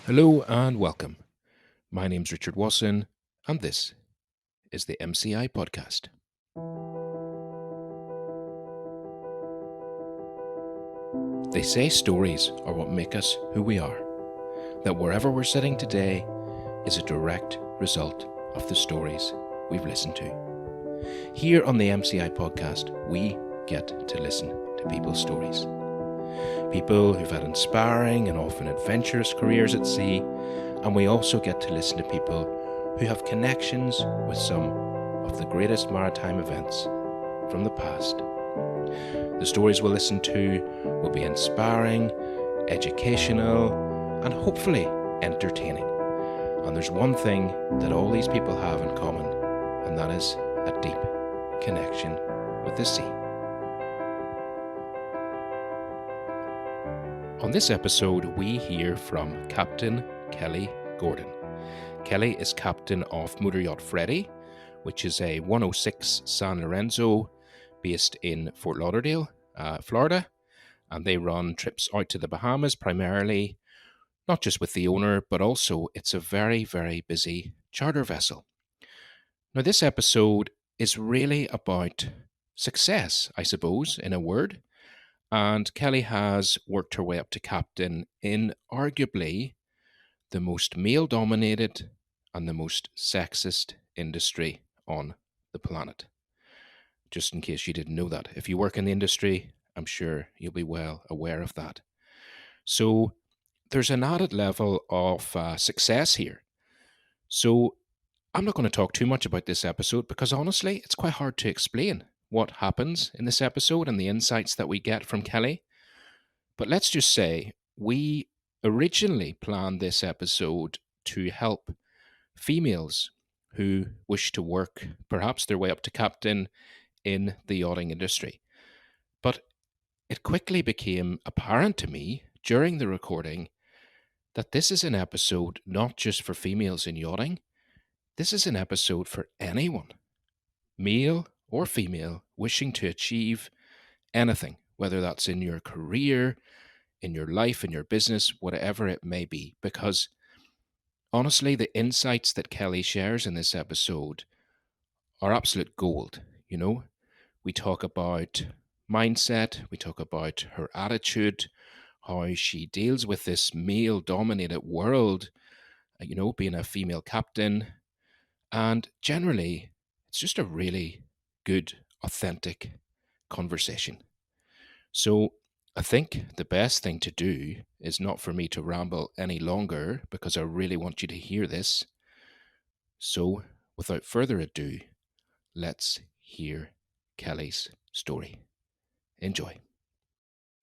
Hello and welcome. My name's Richard Wasson, and this is the MCI Podcast. They say stories are what make us who we are, that wherever we're sitting today is a direct result of the stories we've listened to. Here on the MCI Podcast, we get to listen to people's stories. People who've had inspiring and often adventurous careers at sea, and we also get to listen to people who have connections with some of the greatest maritime events from the past. The stories we'll listen to will be inspiring, educational, and hopefully entertaining. And there's one thing that all these people have in common, and that is a deep connection with the sea. On this episode, we hear from Captain Kelly Gordon. Kelly is captain of motor yacht Freddy, which is a 106 San Lorenzo based in Fort Lauderdale, Florida. And they run trips out to the Bahamas primarily, not just with the owner, but also it's a very, very busy charter vessel. Now, this episode is really about success, I suppose, in a word. And Kelly has worked her way up to captain in arguably the most male-dominated and the most sexist industry on the planet. Just in case you didn't know that. If you work in the industry, I'm sure you'll be well aware of that. So there's an added level of success here. So I'm not going to talk too much about this episode because honestly, it's quite hard to explain what happens in this episode and the insights that we get from Kelly. But let's just say we originally planned this episode to help females who wish to work perhaps their way up to captain in the yachting industry. But it quickly became apparent to me during the recording that this is an episode not just for females in yachting, this is an episode for anyone, male or female, wishing to achieve anything, whether that's in your career, in your life, in your business, whatever it may be. Because honestly, the insights that Kelly shares in this episode are absolute gold. You know, we talk about mindset, we talk about her attitude, how she deals with this male dominated world, being a female captain. And generally, it's just a really good, authentic conversation. So I think the best thing to do is not for me to ramble any longer because I really want you to hear this. So without further ado, let's hear Kelly's story. Enjoy.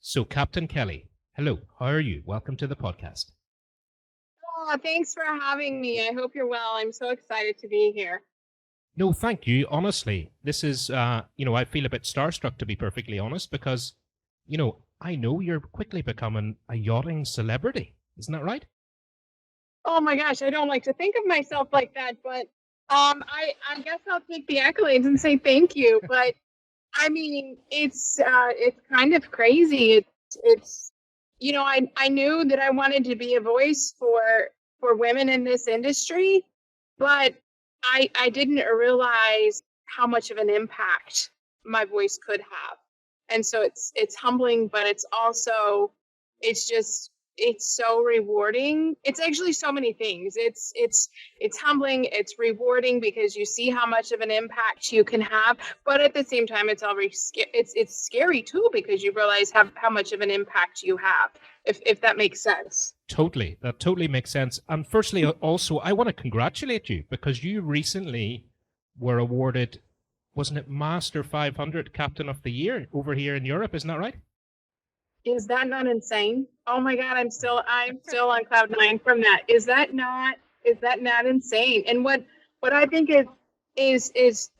So, Captain Kelly, hello, how are you? Welcome to the podcast. Oh, thanks for having me. I hope you're well. I'm so excited to be here. No, thank you. Honestly, this is, I feel a bit starstruck to be perfectly honest because, I know you're quickly becoming a yachting celebrity. Isn't that right? Oh my gosh, I don't like to think of myself like that, but I guess I'll take the accolades and say thank you. But I mean, it's kind of crazy. It's I knew that I wanted to be a voice for women in this industry, but I didn't realize how much of an impact my voice could have. And so it's humbling, but it's so rewarding. It's actually so many things. It's humbling, it's rewarding because you see how much of an impact you can have, but at the same time it's scary too because you realize how much of an impact you have, if that makes sense. Totally. That totally makes sense. And firstly, also, I want to congratulate you because you recently were awarded, wasn't it Master 500 Captain of the Year over here in Europe? Isn't that right? Is that not insane? Oh my God, I'm still on cloud nine from that. Is that not insane? And what I think is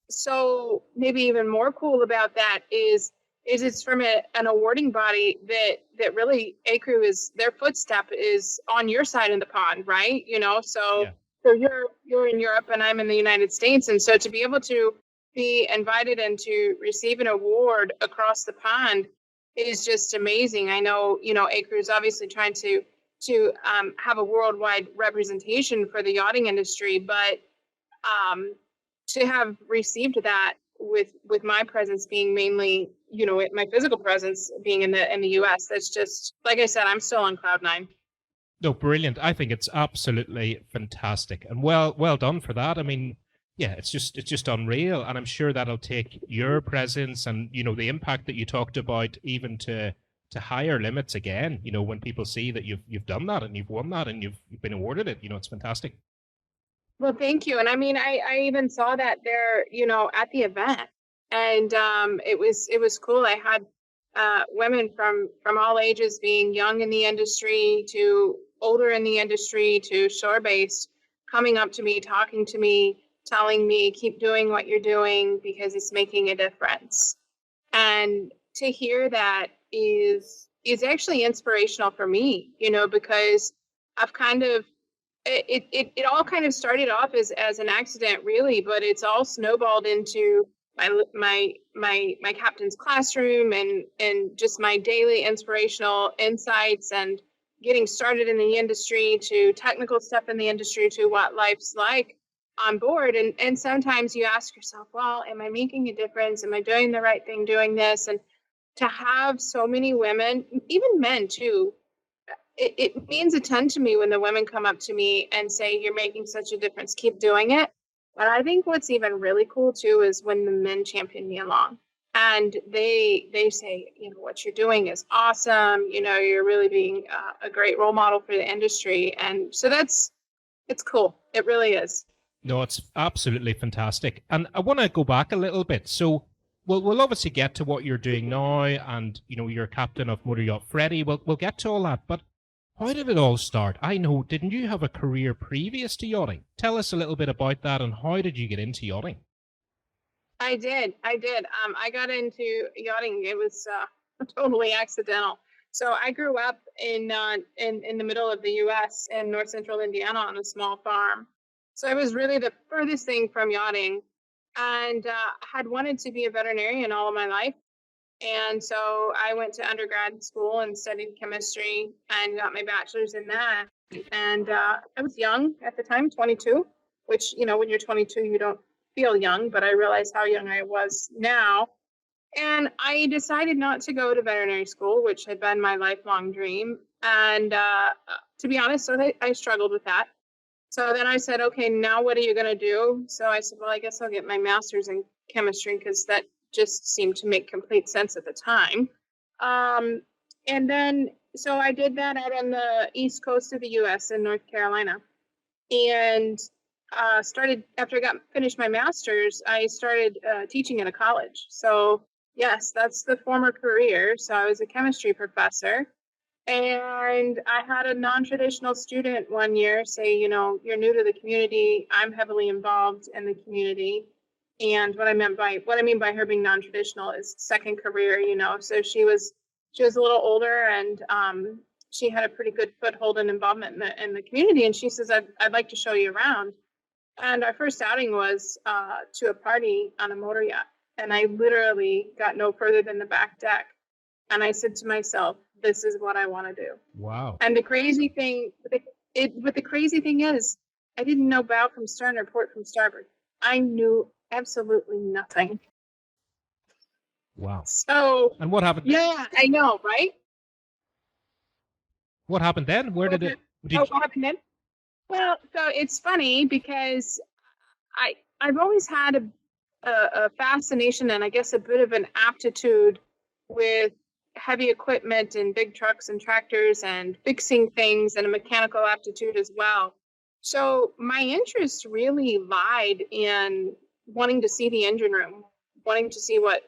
so maybe even more cool about that is it's from an awarding body that really ACREW is their footstep is on your side of the pond, right? So Yeah. so you're in Europe and I'm in the United States, and so to be able to be invited and to receive an award across the pond is just amazing. I know, ACREW is obviously trying to have a worldwide representation for the yachting industry, but to have received that with my presence being mainly, my physical presence being in the US, that's just, like I said, I'm still on cloud nine. No, brilliant. I think it's absolutely fantastic, and well done for that. I mean, yeah, it's just unreal, and I'm sure that'll take your presence and the impact that you talked about even to higher limits again. When people see that you've done that and you've won that and you've been awarded it, it's fantastic. Well, thank you. And I mean, I even saw that there, at the event, and it was cool. I had women from all ages, being young in the industry to older in the industry to shore based, coming up to me, talking to me, telling me, keep doing what you're doing because it's making a difference. And to hear that is actually inspirational for me, because I've kind of it all kind of started off as an accident, really, but it's all snowballed into my captain's classroom and just my daily inspirational insights and getting started in the industry to technical stuff in the industry to what life's like on board. And sometimes you ask yourself, well, am I making a difference? Am I doing the right thing doing this? And to have so many women, even men too, it means a ton to me when the women come up to me and say, you're making such a difference, keep doing it. But I think what's even really cool too is when the men champion me along and they say, what you're doing is awesome. You're really being a great role model for the industry. And so it's cool. It really is. No, it's absolutely fantastic. And I want to go back a little bit. So we'll obviously get to what you're doing now, and you're captain of Motor Yacht Freddy. We'll get to all that, but how did it all start? I know, didn't you have a career previous to yachting? Tell us a little bit about that, and how did you get into yachting? I did. I got into yachting. It was totally accidental. So I grew up in the middle of the U.S. in north central Indiana on a small farm. So I was really the furthest thing from yachting, and had wanted to be a veterinarian all of my life. And so I went to undergrad school and studied chemistry and got my bachelor's in that. And I was young at the time, 22, which, when you're 22, you don't feel young, but I realize how young I was now. And I decided not to go to veterinary school, which had been my lifelong dream. And to be honest, so I struggled with that. So then I said, okay, now what are you going to do? So I said, well, I guess I'll get my master's in chemistry because that just seemed to make complete sense at the time. And then, so I did that out on the east coast of the U.S. in North Carolina. And started, after I finished my master's, I started teaching at a college. So yes, that's the former career. So I was a chemistry professor. And I had a non-traditional student one year say, you're new to the community. I'm heavily involved in the community. And what I mean by her being non-traditional is second career, So she was a little older, and she had a pretty good foothold and involvement in the community. And she says, I'd like to show you around. And our first outing was to a party on a motor yacht. And I literally got no further than the back deck. And I said to myself, this is what I want to do. Wow. And the crazy thing is, I didn't know bow from stern or port from starboard. I knew absolutely nothing. Wow. So. And what happened? Yeah, I know, right? What happened then? What happened then? Well, so it's funny because I've always had a fascination and I guess a bit of an aptitude with heavy equipment and big trucks and tractors and fixing things, and a mechanical aptitude as well. So my interest really lied in wanting to see the engine room, wanting to see what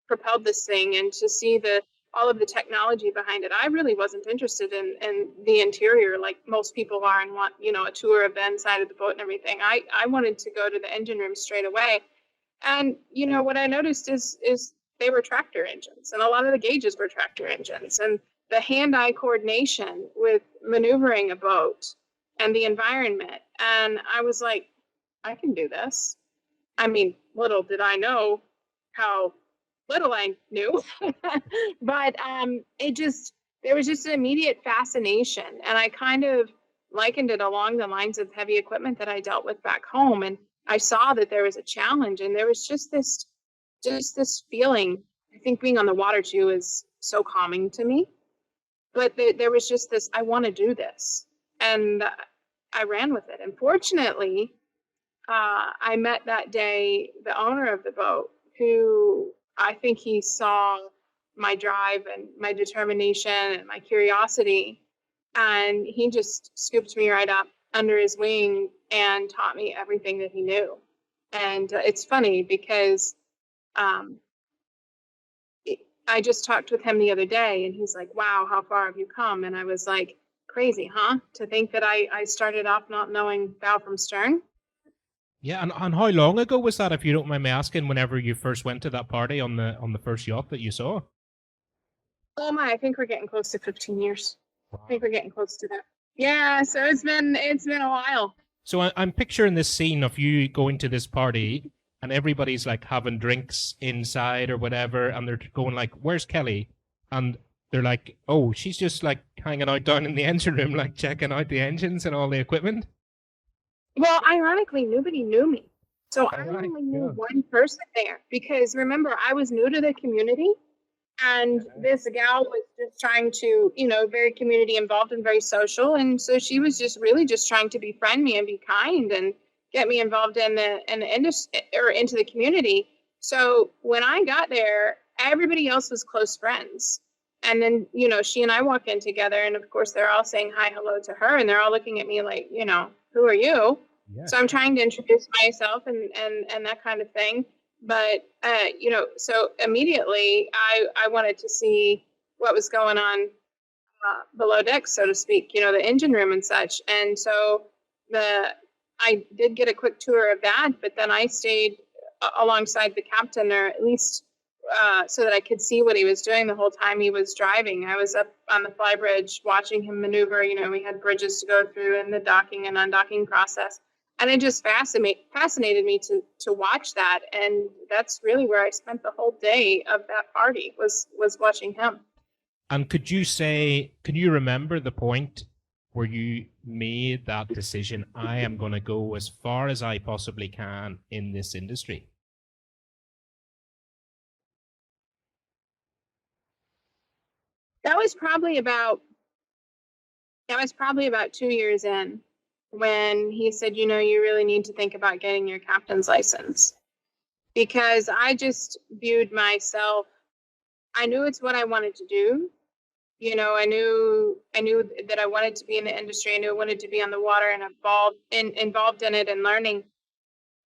propelled this thing and to see all of the technology behind it. I really wasn't interested in the interior like most people are and want, a tour of the inside of the boat and everything. I wanted to go to the engine room straight away. And, what I noticed is they were tractor engines, and a lot of the gauges were tractor engines, and the hand-eye coordination with maneuvering a boat and the environment. And I was like, I can do this. I mean, little did I know how little I knew, but there was just an immediate fascination. And I kind of likened it along the lines of heavy equipment that I dealt with back home. And I saw that there was a challenge, and there was just this feeling. I think being on the water too is so calming to me. But there was just this, I want to do this. And I ran with it. And fortunately, I met that day the owner of the boat, who I think he saw my drive and my determination and my curiosity. And he just scooped me right up under his wing and taught me everything that he knew. And it's funny because I just talked with him the other day, and he's like, wow, how far have you come? And I was like, crazy, huh? To think that I started off not knowing bow from stern. Yeah, and how long ago was that, if you don't mind me asking, whenever you first went to that party on the first yacht that you saw? Oh my, I think we're getting close to 15 years. Wow. I think we're getting close to that. Yeah, so it's been a while. So I'm picturing this scene of you going to this party, and everybody's like having drinks inside or whatever, and they're going like, where's Kelly? And they're like, oh, she's just like hanging out down in the engine room, like checking out the engines and all the equipment. Well, ironically, nobody knew me. So I only knew one person there, because remember, I was new to the community, and this gal was just trying to, very community involved and very social. And so she was just really just trying to befriend me and be kind and get me involved in the industry or into the community. So when I got there, everybody else was close friends. And then, she and I walk in together, and of course they're all saying hi, hello to her, and they're all looking at me like, who are you? Yeah. So I'm trying to introduce myself and that kind of thing. But, so immediately I wanted to see what was going on below deck, so to speak, the engine room and such. And so I did get a quick tour of that, but then I stayed alongside the captain, or at least so that I could see what he was doing the whole time he was driving. I was up on the fly bridge watching him maneuver. We had bridges to go through and the docking and undocking process. And it just fascinated me to watch that. And that's really where I spent the whole day of that party, was watching him. And can you remember the point where you made that decision, I am going to go as far as I possibly can in this industry? That was probably about 2 years in, when he said, you really need to think about getting your captain's license. Because I just viewed myself, I knew it's what I wanted to do. I knew that I wanted to be in the industry. I knew I wanted to be on the water and involved in it and learning.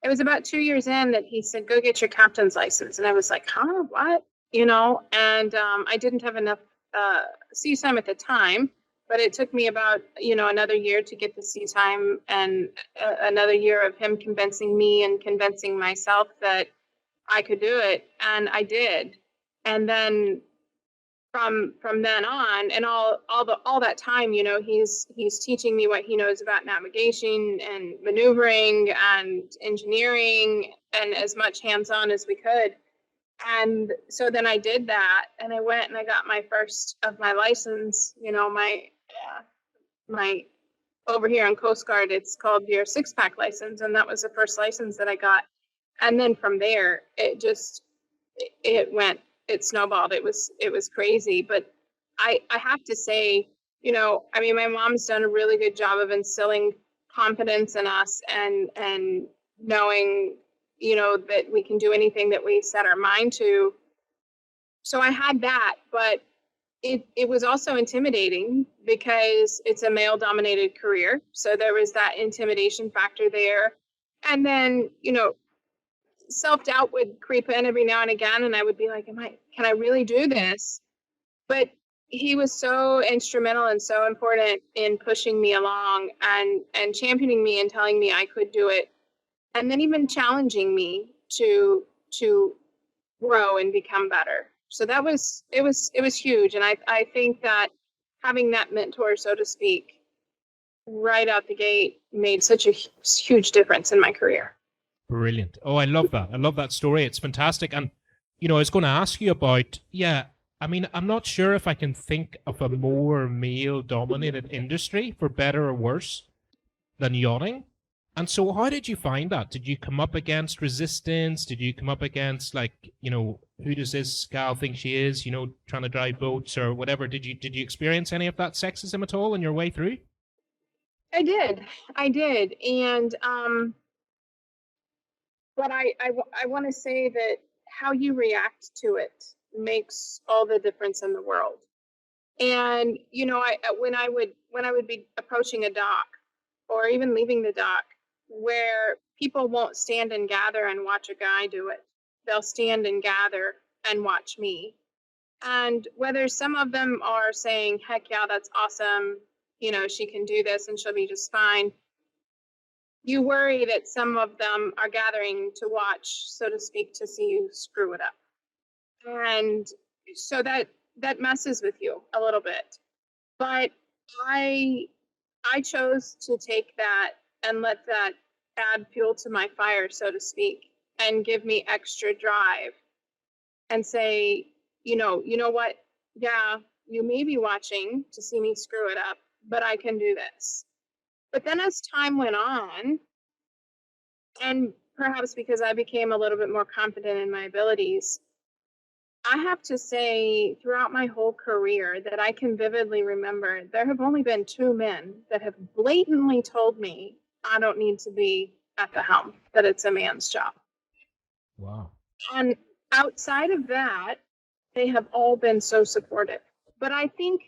It was about 2 years in that he said, go get your captain's license. And I was like, huh, what? And I didn't have enough sea time at the time, but it took me about, another year to get the sea time, and another year of him convincing me and convincing myself that I could do it. And I did. And then from then on, and all that time, he's teaching me what he knows about navigation and maneuvering and engineering, and as much hands-on as we could. And so then I did that, and I went and I got my first of my license, my over here on Coast Guard, it's called your 6-pack license. And that was the first license that I got. And then from there, it snowballed. It was crazy. But I have to say, my mom's done a really good job of instilling confidence in us and knowing, that we can do anything that we set our mind to. So I had that, but it was also intimidating, because it's a male-dominated career. So there was that intimidation factor there. And then, self-doubt would creep in every now and again, and I would be like, can I really do this? But he was so instrumental and so important in pushing me along and championing me and telling me I could do it. And then even challenging me to grow and become better. So it was huge. And I think that having that mentor, so to speak, right out the gate made such a huge difference in my career. Brilliant. Oh, I love that. I love that story. It's fantastic. And, I was going to ask you about, I mean, I'm not sure if I can think of a more male-dominated industry, for better or worse, than yachting. And so how did you find that? Did you come up against resistance? Did you come up against, like, who does this gal think she is, trying to drive boats or whatever? Did you experience any of that sexism at all on your way through? I did. And but I want to say that how you react to it makes all the difference in the world. And when I would be approaching a dock or even leaving the dock, where people won't stand and gather and watch a guy do it, they'll stand and gather and watch me. And whether some of them are saying, heck yeah, that's awesome, she can do this and she'll be just fine, you worry that some of them are gathering to watch, so to speak, to see you screw it up. And so that messes with you a little bit. But I chose to take that and let that add fuel to my fire, so to speak, and give me extra drive and say, you know what? Yeah, you may be watching to see me screw it up, but I can do this. But then as time went on, and perhaps because I became a little bit more confident in my abilities, I have to say throughout my whole career that I can vividly remember, there have only been 2 men that have blatantly told me I don't need to be at the helm, that it's a man's job. Wow. And outside of that, they have all been so supportive. But I think,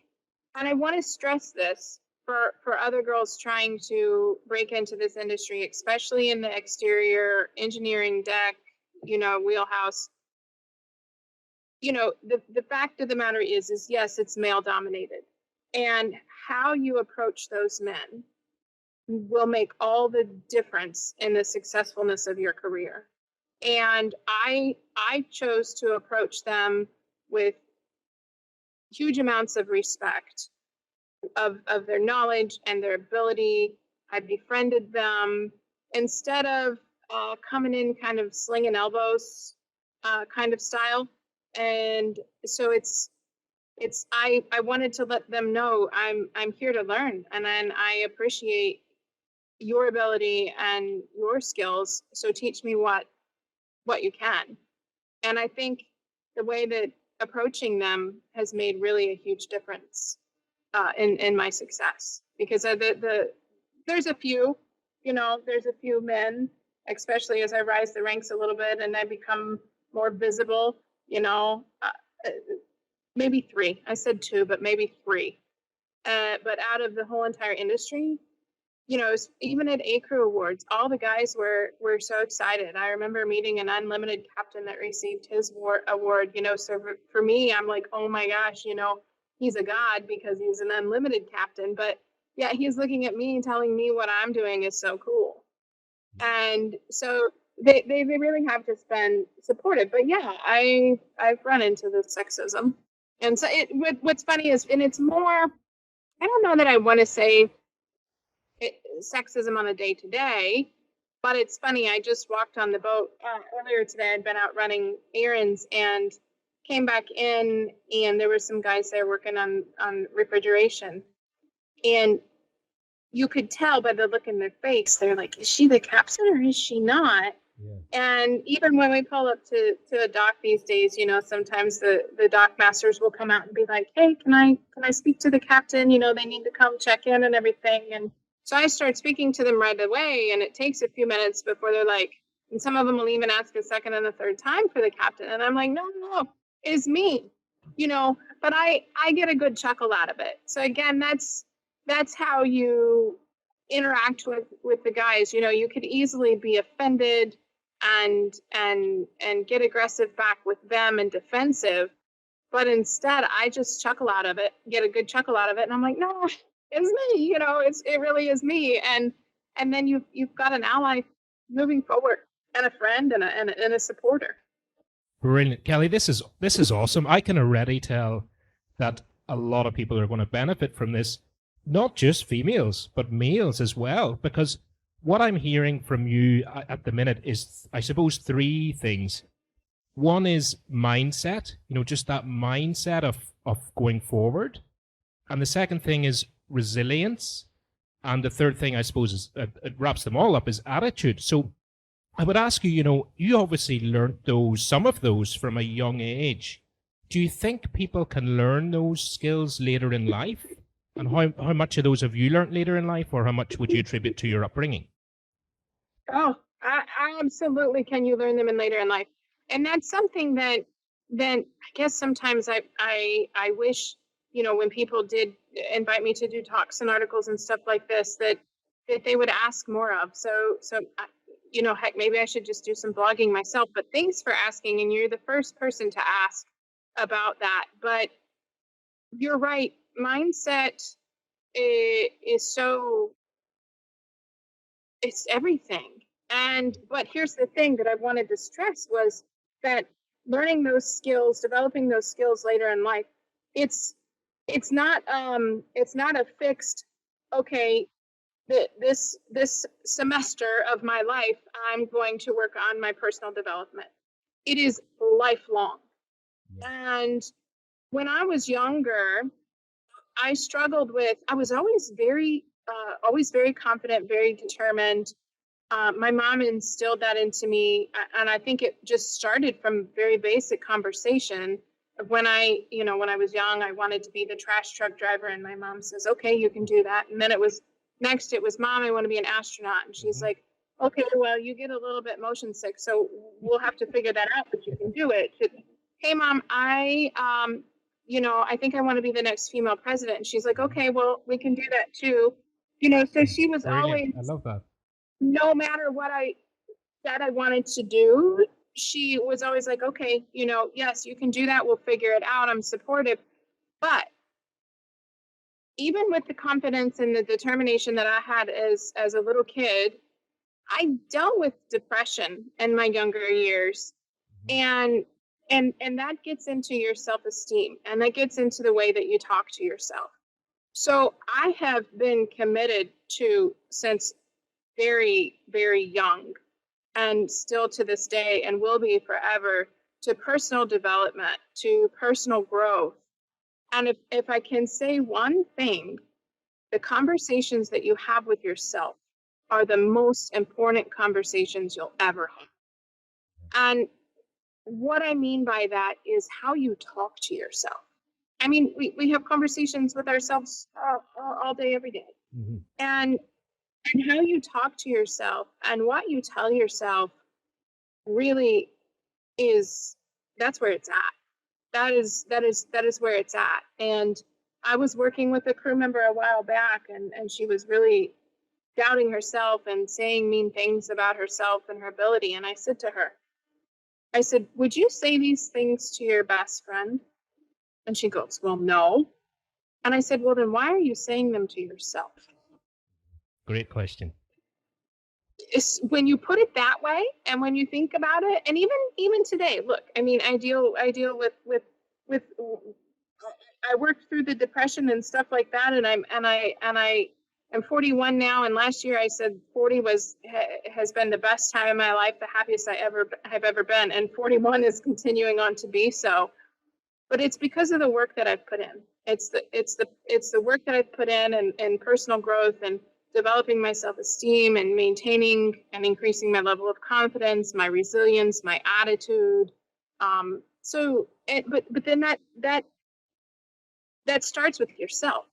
and I want to stress this for other girls trying to break into this industry, especially in the exterior engineering deck, wheelhouse. The fact of the matter is yes, it's male dominated, and how you approach those men will make all the difference in the successfulness of your career. And I chose to approach them with huge amounts of respect of their knowledge and their ability. I befriended them instead of coming in kind of slinging elbows kind of style. And so I wanted to let them know I'm here to learn, and then I appreciate your ability and your skills. So teach me what you can. And I think the way that approaching them has made really a huge difference in my success, because there's a few men, especially as I rise the ranks a little bit and I become more visible, maybe 3. I said 2, but maybe 3. But out of the whole entire industry, even at A-Crew Awards, all the guys were so excited. I remember meeting an unlimited captain that received his award, so for me, I'm like, oh my gosh, he's a god because he's an unlimited captain, but yeah, he's looking at me and telling me what I'm doing is so cool. And so they really have just been supportive. But yeah, I've run into the sexism. And so what's funny is, and it's more, I don't know that I want to say sexism on a day-to-day, but it's funny. I just walked on the boat earlier today. I'd been out running errands and came back in, and there were some guys there working on refrigeration. And you could tell by the look in their face, they're like, is she the captain or is she not? Yeah. And even when we pull up to a dock these days, sometimes the dock masters will come out and be like, hey, can I speak to the captain? They need to come check in and everything. And so I start speaking to them right away, and it takes a few minutes before they're like, and some of them will even ask a second and a third time for the captain. And I'm like, no, it's me, but I get a good chuckle out of it. So again, that's how you interact with the guys. You could easily be offended and get aggressive back with them and defensive, but instead I just chuckle out of it, get a good chuckle out of it, and I'm like, no, it's me. It really is me. And then you've got an ally moving forward, and a friend and a supporter. Brilliant, Kelly. This is awesome. I can already tell that a lot of people are going to benefit from this, not just females, but males as well, because what I'm hearing from you at the minute is, I suppose, 3 things. One is mindset, just that mindset of going forward. And the second thing is resilience. And the third thing, I suppose, is it wraps them all up, is attitude. So I would ask you, you obviously learned some of those from a young age. Do you think people can learn those skills later in life? And how much of those have you learned later in life, or how much would you attribute to your upbringing? Oh, I absolutely can you learn them in later in life. And that's something that I guess sometimes I wish, when people did invite me to do talks and articles and stuff like this, that they would ask more of. So heck, maybe I should just do some blogging myself, but thanks for asking. And you're the first person to ask about that. But you're right. Mindset is so, it's everything. But here's the thing that I wanted to stress was that learning those skills, developing those skills later in life, it's not a fixed, okay, this semester of my life, I'm going to work on my personal development. It is lifelong. And when I was younger, I struggled with, I was always very confident, very determined. My mom instilled that into me, and I think it just started from very basic conversation. When I was young, I wanted to be the trash truck driver, and my mom says, "Okay, you can do that." And then it was, "Mom, I want to be an astronaut," and she's like, "Okay, well, you get a little bit motion sick, so we'll have to figure that out, but you can do it." "Hey, Mom, I think I want to be the next female president," and she's like, "Okay, well, we can do that too." So she was always, I love that. no matter what I said I wanted to do, she was always like, "Okay, yes, you can do that. We'll figure it out. I'm supportive." But even with the confidence and the determination that I had as a little kid, I dealt with depression in my younger years. And that gets into your self-esteem, and that gets into the way that you talk to yourself. So I have been committed to, since very, very young, and still to this day, and will be forever, to personal development, to personal growth. And if I can say one thing, the conversations that you have with yourself are the most important conversations you'll ever have. And what I mean by that is how you talk to yourself. I mean, we have conversations with ourselves all day, every day. Mm-hmm. And how you talk to yourself and what you tell yourself really is, that's where it's at. That is where it's at. And I was working with a crew member a while back, and she was really doubting herself and saying mean things about herself and her ability. And I said to her, "Would you say these things to your best friend?" And she goes, "Well, no." And I said, "Well, then why are you saying them to yourself?" Great question. It's when you put it that way, and when you think about it, and even today, look, I mean, I deal with I worked through the depression and stuff like that, and I'm 41 now, and last year I said 40 has been the best time of my life, the happiest I have ever been, and 41 is continuing on to be so. But it's because of the work that I've put in. It's the work that I've put in, and personal growth, and developing my self-esteem, and maintaining and increasing my level of confidence, my resilience, my attitude. But then that starts with yourself.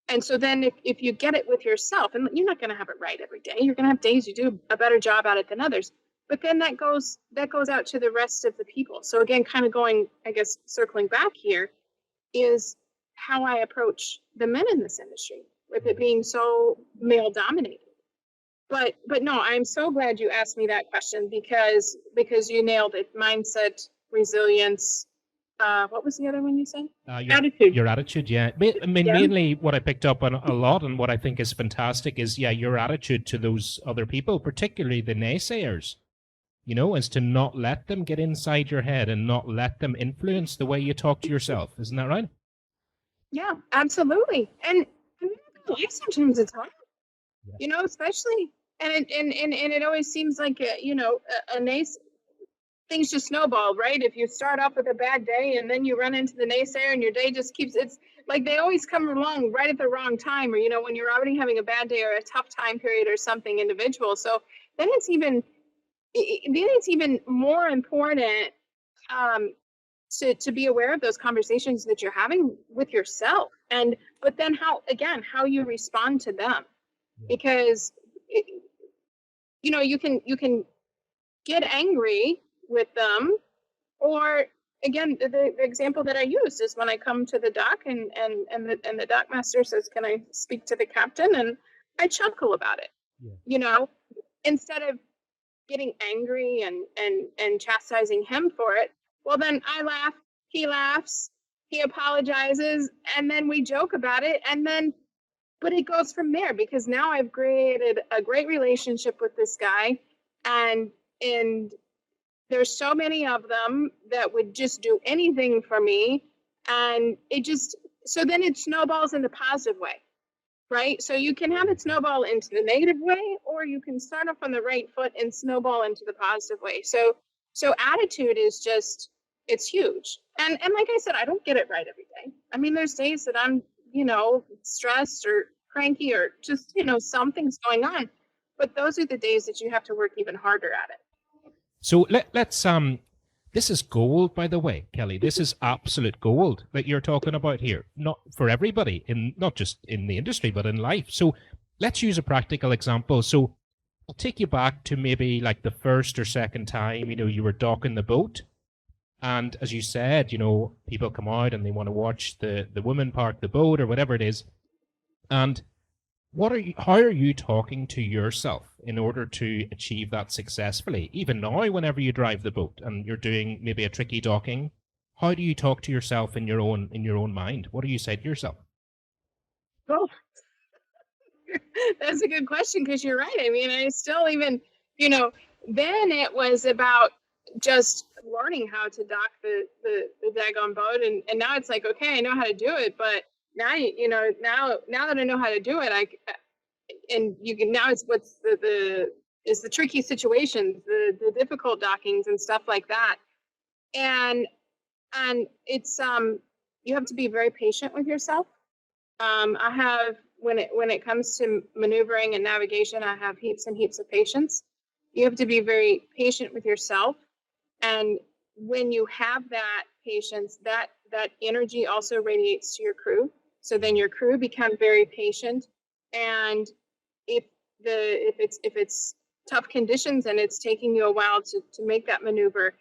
And so then if you get it with yourself, and you're not going to have it right every day, you're going to have days you do a better job at it than others. But then that goes out to the rest of the people. So again, kind of going, I guess, circling back here, is how I approach the men in this industry, with it being so male dominated. But no, I'm so glad you asked me that question, because you nailed it. Mindset, resilience. What was the other one you said? Attitude. Your attitude, yeah. I mean, mainly what I picked up on a lot, and what I think is fantastic, is, your attitude to those other people, particularly the naysayers, is to not let them get inside your head and not let them influence the way you talk to yourself. Isn't that right? Yeah, absolutely. And sometimes it's hard, especially, and it always seems like, a things just snowball, right? If you start off with a bad day and then you run into the naysayer and your day just keeps, it's like they always come along right at the wrong time, or, when you're already having a bad day or a tough time period or something individual. So then it's even more important to be aware of those conversations that you're having with yourself, but then how you respond to them, because you can get angry with them, or again, the example that I used is when I come to the dock and the dock master says, "Can I speak to the captain?" and I chuckle about it, instead of getting angry and chastising him for it. Well, then I laugh, he laughs, he apologizes, and then we joke about it, but it goes from there, because now I've created a great relationship with this guy, and there's so many of them that would just do anything for me, and so then it snowballs in the positive way, right? So you can have it snowball into the negative way, or you can start off on the right foot and snowball into the positive way. So attitude is just, it's huge. And like I said, I don't get it right every day. I mean, there's days that I'm, stressed or cranky or just, something's going on. But those are the days that you have to work even harder at it. So let's this is gold, by the way, Kelly. This is absolute gold that you're talking about here. Not for everybody, not just in the industry, but in life. So let's use a practical example. So I'll take you back to maybe like the first or second time, you were docking the boat. And as you said, people come out and they want to watch the women park the boat or whatever it is. And how are you talking to yourself in order to achieve that successfully? Even now, whenever you drive the boat and you're doing maybe a tricky docking, how do you talk to yourself in your own mind? What do you say to yourself? Oh, that's a good question, because you're right. I mean, I still even, then it was about just learning how to dock the daggone boat, and now it's like, okay, I know how to do it, but now now that I know how to do it, now it's what's the tricky situations, the difficult dockings and stuff like that, and it's you have to be very patient with yourself. I have, when it comes to maneuvering and navigation, I have heaps and heaps of patience. You have to be very patient with yourself, and when you have that patience, that energy also radiates to your crew. So then your crew become very patient, and if it's tough conditions and it's taking you a while to make that maneuver,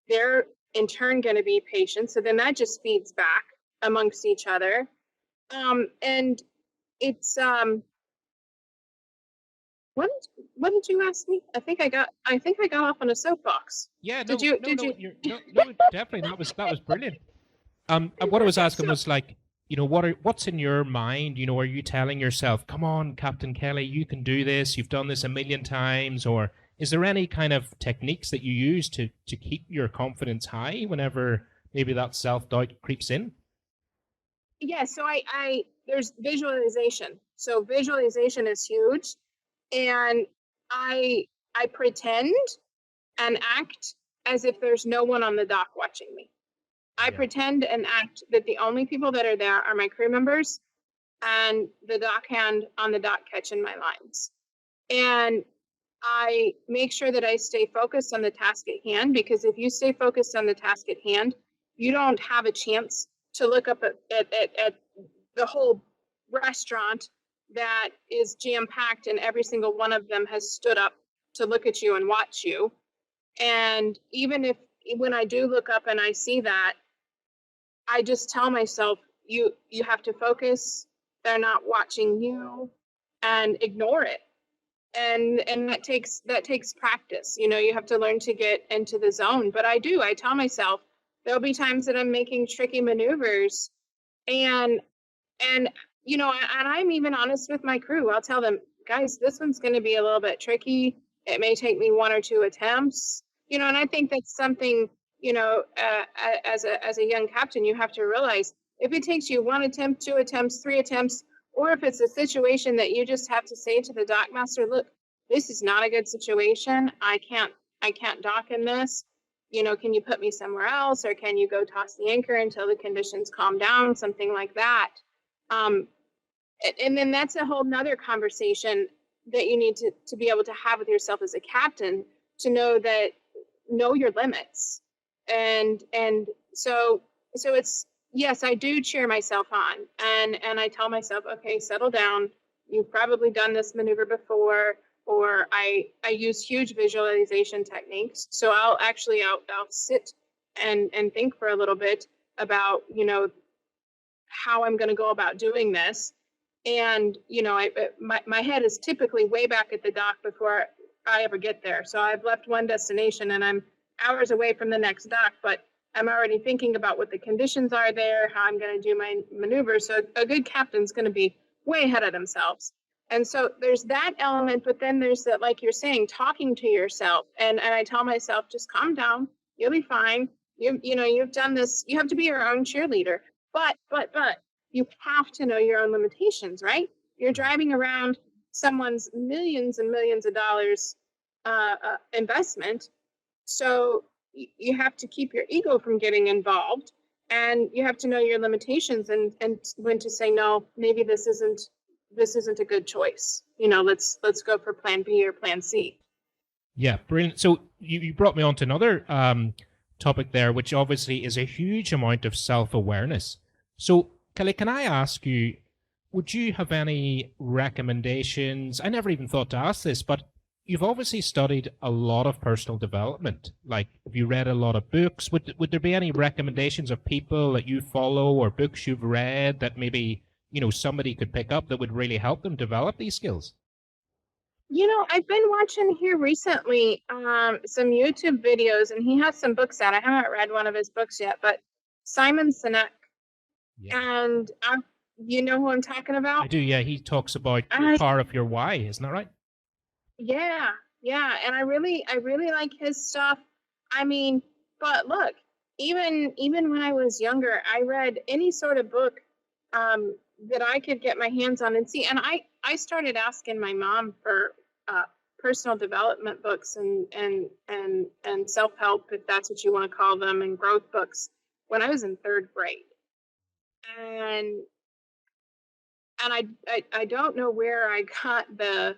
they're in turn going to be patient. So then that just feeds back amongst each other. And it's what did you ask me? I think I got off on a soapbox. Yeah, no, definitely that was brilliant. What I was asking was like, what's in your mind? Are you telling yourself, "Come on, Captain Kelly, you can do this. You've done this a million times," or is there any kind of techniques that you use to keep your confidence high whenever maybe that self-doubt creeps in? Yeah, so there's visualization. So visualization is huge, and I pretend and act as if there's no one on the dock watching me. I pretend and act that the only people that are there are my crew members and the dock hand on the dock catching my lines. And I make sure that I stay focused on the task at hand, because if you stay focused on the task at hand, you don't have a chance to look up at the whole restaurant that is jam-packed and every single one of them has stood up to look at you and watch you. And even when I do look up and I see that, I just tell myself, you have to focus. They're not watching you, and ignore it. And that takes practice. You have to learn to get into the zone. But I tell myself there'll be times that I'm making tricky maneuvers, and I'm even honest with my crew. I'll tell them, guys, this one's going to be a little bit tricky. It may take me 1 or 2 attempts, and I think that's something, as a young captain, you have to realize, if it takes you 1 attempt, 2 attempts, 3 attempts, or if it's a situation that you just have to say to the dockmaster, look, this is not a good situation. I can't dock in this. can you put me somewhere else, or can you go toss the anchor until the conditions calm down, something like that. And then that's a whole nother conversation that you need to be able to have with yourself as a captain, to know your limits. And so it's, yes, I do cheer myself on, and I tell myself, okay, settle down. You've probably done this maneuver before. Or I use huge visualization techniques. So I'll sit and think for a little bit about, how I'm going to go about doing this. And, my head is typically way back at the dock before I ever get there. So I've left one destination and I'm hours away from the next dock, but I'm already thinking about what the conditions are there, how I'm going to do my maneuver. So a good captain's going to be way ahead of themselves. And so there's that element, but then there's that, like you're saying, talking to yourself. And I tell myself, just calm down. You'll be fine. You've done this. You have to be your own cheerleader. But you have to know your own limitations, right? You're driving around someone's millions and millions of dollars investment. So you have to keep your ego from getting involved, and you have to know your limitations and when to say, no, maybe this isn't a good choice. Let's go for plan B or plan C. Yeah, brilliant. So you brought me on to another topic there, which obviously is a huge amount of self-awareness. So, Kelly, can I ask you, would you have any recommendations? I never even thought to ask this, but you've obviously studied a lot of personal development. Like, have you read a lot of books? Would there be any recommendations of people that you follow or books you've read that maybe somebody could pick up that would really help them develop these skills? I've been watching here recently some YouTube videos, and he has some books out. I haven't read one of his books yet, but Simon Sinek. Yeah. And you know who I'm talking about? I do, yeah. He talks about the power of your why, isn't that right? Yeah. And I really like his stuff. I mean, but look, even when I was younger, I read any sort of book that I could get my hands on and see. And I started asking my mom for personal development books and self-help, if that's what you want to call them, and growth books when I was in third grade. And I don't know where I got the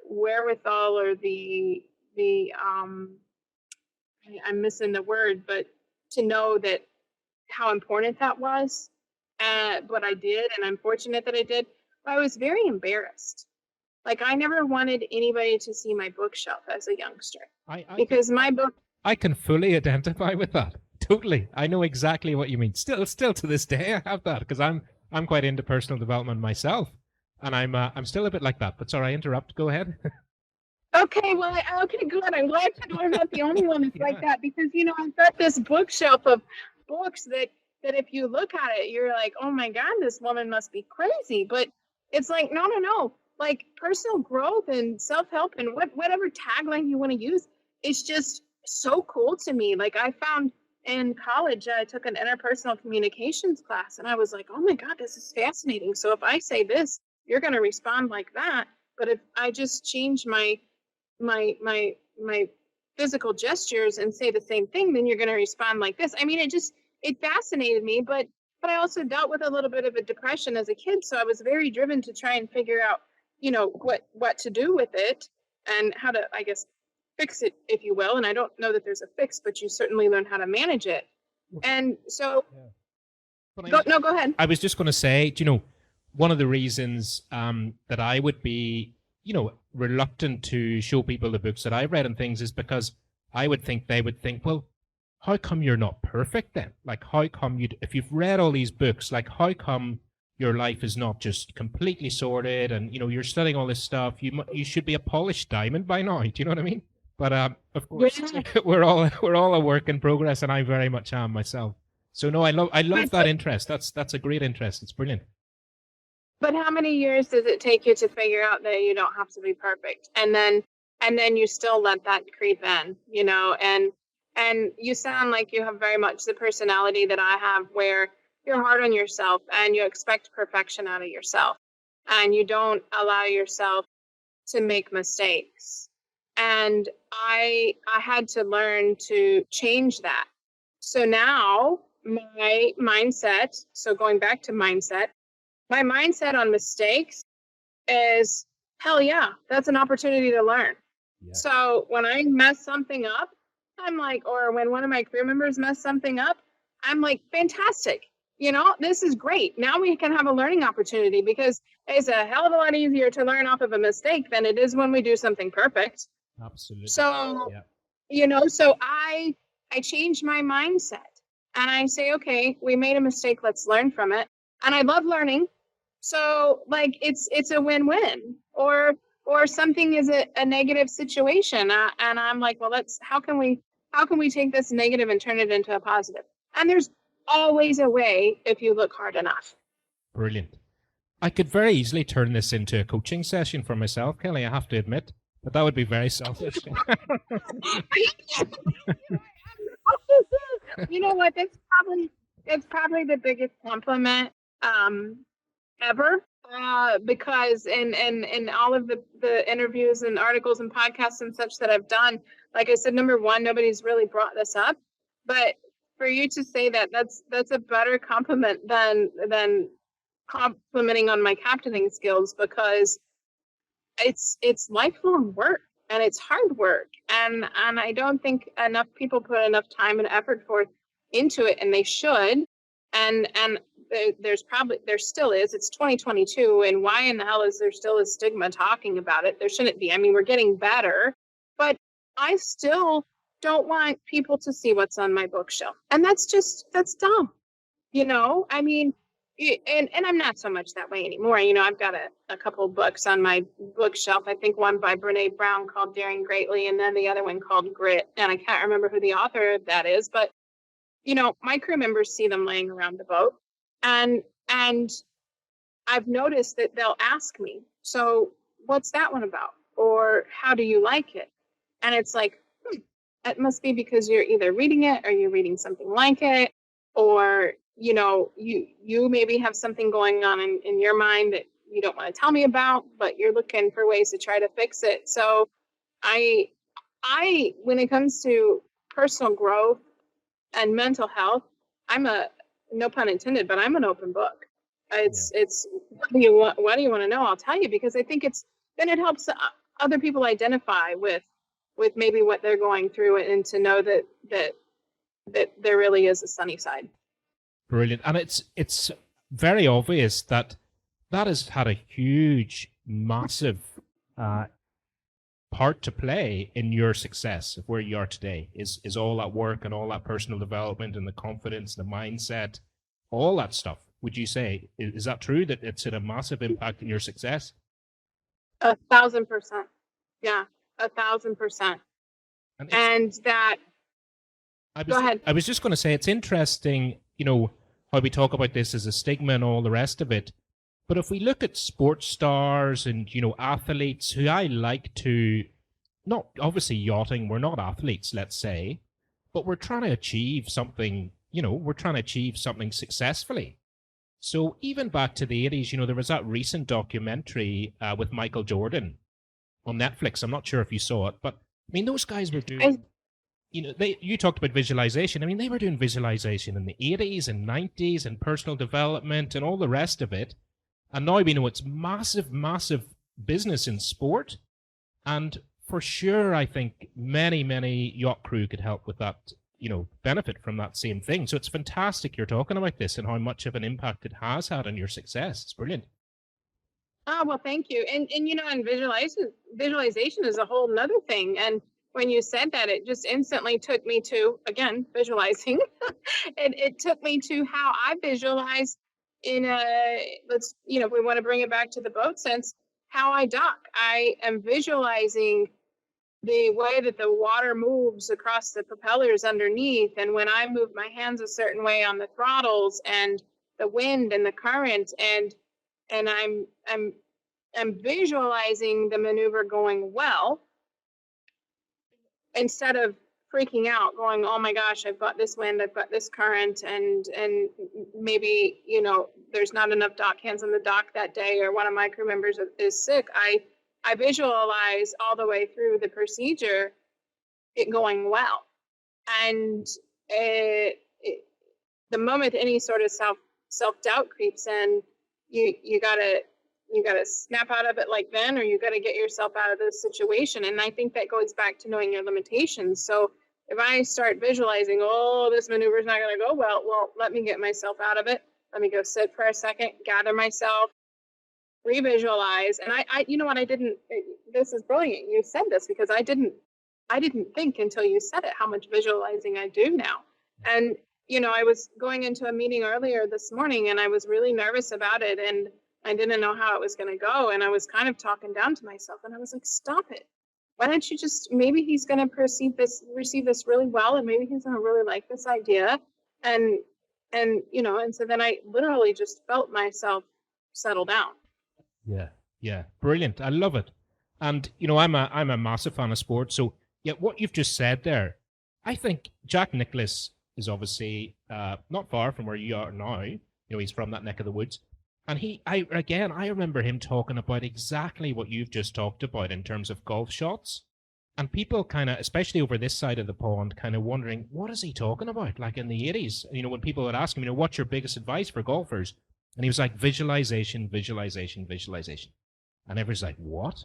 wherewithal or the I'm missing the word, but to know that how important that was. But I did, and I'm fortunate that I did. But I was very embarrassed. Like, I never wanted anybody to see my bookshelf as a youngster, because my book. I can fully identify with that. Totally, I know exactly what you mean. Still to this day, I have that because I'm quite into personal development myself, and I'm still a bit like that. But sorry, I interrupt. Go ahead. Okay, well, okay, good. I'm glad to know I'm not the only one that's like that, because I've got this bookshelf of books that if you look at it, you're like, oh my God, this woman must be crazy. But it's like, no. Like, personal growth and self-help and whatever tagline you want to use, it's just so cool to me. Like, I found in college, I took an interpersonal communications class, and I was like, oh my God, this is fascinating. So if I say this, you're going to respond like that. But if I just change my physical gestures and say the same thing, then you're going to respond like this. I mean, it fascinated me, but I also dealt with a little bit of a depression as a kid. So I was very driven to try and figure out, what to do with it and how to, I guess, fix it, if you will. And I don't know that there's a fix, but you certainly learn how to manage it. And so, go ahead. I was just going to say, one of the reasons that I would be, reluctant to show people the books that I've read and things is because I would think they would think, well, how come you're not perfect then? Like, how come if you've read all these books, like, how come your life is not just completely sorted and, you're studying all this stuff? You should be a polished diamond by now. Do you know what I mean? But of course, we're all a work in progress, and I very much am myself. So no, I love that interest. That's a great interest. It's brilliant. But how many years does it take you to figure out that you don't have to be perfect? And then you still let that creep in, and you sound like you have very much the personality that I have, where you're hard on yourself and you expect perfection out of yourself, and you don't allow yourself to make mistakes. And I had to learn to change that. So now my mindset, so going back to mindset, my mindset on mistakes is, hell yeah, that's an opportunity to learn. Yeah. So when I mess something up, I'm like, or when one of my crew members mess something up, I'm like, fantastic. This is great. Now we can have a learning opportunity, because it's a hell of a lot easier to learn off of a mistake than it is when we do something perfect. Absolutely. So, yeah. So I changed my mindset, and I say, okay, we made a mistake. Let's learn from it. And I love learning. So like, it's a win-win, or something is a negative situation. And I'm like, well, how can we take this negative and turn it into a positive? And there's always a way if you look hard enough. Brilliant. I could very easily turn this into a coaching session for myself, Kelly, I have to admit, but that would be very selfish. You know what? It's probably the biggest compliment ever, because in all of the interviews and articles and podcasts and such that I've done, like I said, number one, nobody's really brought this up, but for you to say that's a better compliment than complimenting on my captaining skills, because it's lifelong work, and it's hard work, and I don't think enough people put enough time and effort into it, and they should. And there still is. It's 2022, and why in the hell is there still a stigma talking about it? There shouldn't be. I mean, we're getting better, but I still don't want people to see what's on my bookshelf, and that's dumb. I mean, and I'm not so much that way anymore. I've got a couple of books on my bookshelf. I think one by Brene Brown called Daring Greatly, and then the other one called Grit. And I can't remember who the author of that is, but my crew members see them laying around the boat, and I've noticed that they'll ask me, so what's that one about? Or how do you like it? And it's like, it must be because you're either reading it or you're reading something like it, or you maybe have something going on in your mind that you don't want to tell me about, but you're looking for ways to try to fix it. So I when it comes to personal growth and mental health, no pun intended, but I'm an open book. It's what do you want to know? I'll tell you, because I think then it helps other people identify with maybe what they're going through, and to know that there really is a sunny side. Brilliant. And it's very obvious that has had a huge, massive part to play in your success of where you are today, is all that work and all that personal development and the confidence, the mindset, all that stuff. Would you say, is that true, that it's had a massive impact in your success? 1,000%. Yeah, 1,000%. And that, go ahead. I was just going to say, it's interesting, how we talk about this as a stigma and all the rest of it. But if we look at sports stars and, athletes who I like to, not obviously yachting, we're not athletes, let's say, but we're trying to achieve something, we're trying to achieve something successfully. So even back to the 80s, there was that recent documentary with Michael Jordan on Netflix. I'm not sure if you saw it, but I mean, those guys were doing, you talked about visualization. I mean, they were doing visualization in the 80s and 90s and personal development and all the rest of it. And now we know it's massive, massive business in sport. And for sure, I think many, many yacht crew could help with that, benefit from that same thing. So it's fantastic you're talking about this and how much of an impact it has had on your success. It's brilliant. Oh, well, thank you. And visualization is a whole nother thing. And when you said that, it just instantly took me to, again, visualizing. it took me to how I visualize in if we want to bring it back to the boat sense, how I dock. I am visualizing the way that the water moves across the propellers underneath. And when I move my hands a certain way on the throttles, and the wind and the current, and I'm visualizing the maneuver going well, instead of freaking out, going, oh my gosh, I've got this wind, I've got this current, and maybe, there's not enough dock hands on the dock that day, or one of my crew members is sick. I I visualize all the way through the procedure it going well. And the moment any sort of self-doubt creeps in, you gotta snap out of it like then, or you gotta get yourself out of this situation. And I think that goes back to knowing your limitations. So if I start visualizing, oh, this maneuver is not gonna go well, let me get myself out of it. Let me go sit for a second, gather myself, revisualize. And I you know what, this is brilliant. You said this, because I didn't think until you said it how much visualizing I do now. And I was going into a meeting earlier this morning, and I was really nervous about it, and I didn't know how it was going to go. And I was kind of talking down to myself, and I was like, stop it. Why don't you maybe he's going to receive this really well, and maybe he's going to really like this idea. And so then I literally just felt myself settle down. Yeah. Brilliant. I love it. And, I'm a massive fan of sports. So, yeah, what you've just said there, I think Jack Nicklaus is obviously not far from where you are now. He's from that neck of the woods. And I remember him talking about exactly what you've just talked about in terms of golf shots. And people kind of, especially over this side of the pond, kind of wondering, what is he talking about? Like in the 80s, when people would ask him, what's your biggest advice for golfers? And he was like, visualization, visualization, visualization. And everyone's like, what?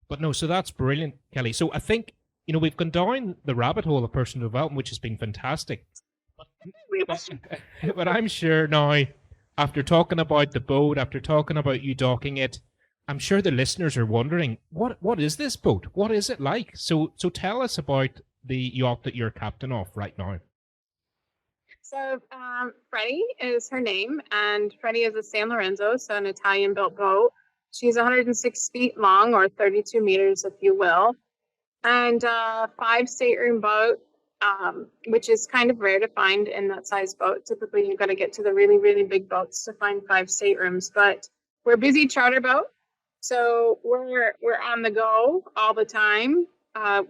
But no, so that's brilliant, Kelly. So I think, we've gone down the rabbit hole of personal development, which has been fantastic. But I'm sure now, after talking about the boat, after talking about you docking it, I'm sure the listeners are wondering, what is this boat? What is it like? So tell us about the yacht that you're captain of right now. So Freddie is her name, and Freddie is a San Lorenzo, so an Italian-built boat. She's 106 feet long, or 32 meters, if you will, and 5-stateroom boat, which is kind of rare to find in that size boat. Typically, you've got to get to the really, really big boats to find 5 staterooms, but we're a busy charter boat, so we're on the go all the time.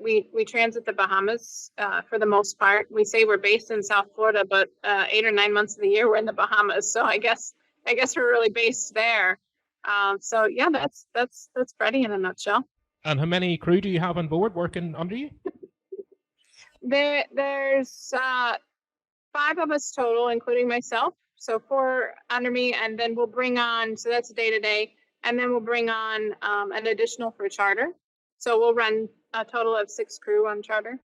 We transit the Bahamas for the most part. We say we're based in South Florida, but 8 or 9 months of the year we're in the Bahamas. So I guess we're really based there. So yeah, that's Freddie in a nutshell. And how many crew do you have on board working under you? There's 5 of us total, including myself. So 4 under me, and then we'll bring on. So that's day to day, and then we'll bring on an additional for charter. So we'll run a total of 6 crew on charter.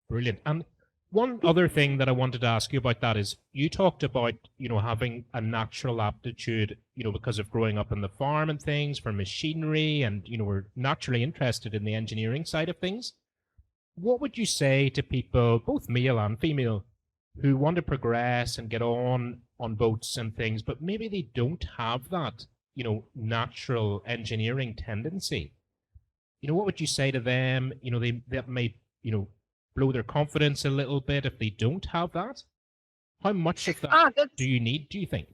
Brilliant. And one other thing that I wanted to ask you about that is you talked about, having a natural aptitude, because of growing up on the farm and things for machinery, and, we're naturally interested in the engineering side of things. What would you say to people, both male and female, who want to progress and get on boats and things, but maybe they don't have that, natural engineering tendency? What would you say to them? That may, blow their confidence a little bit if they don't have that. How much of that do you need, do you think?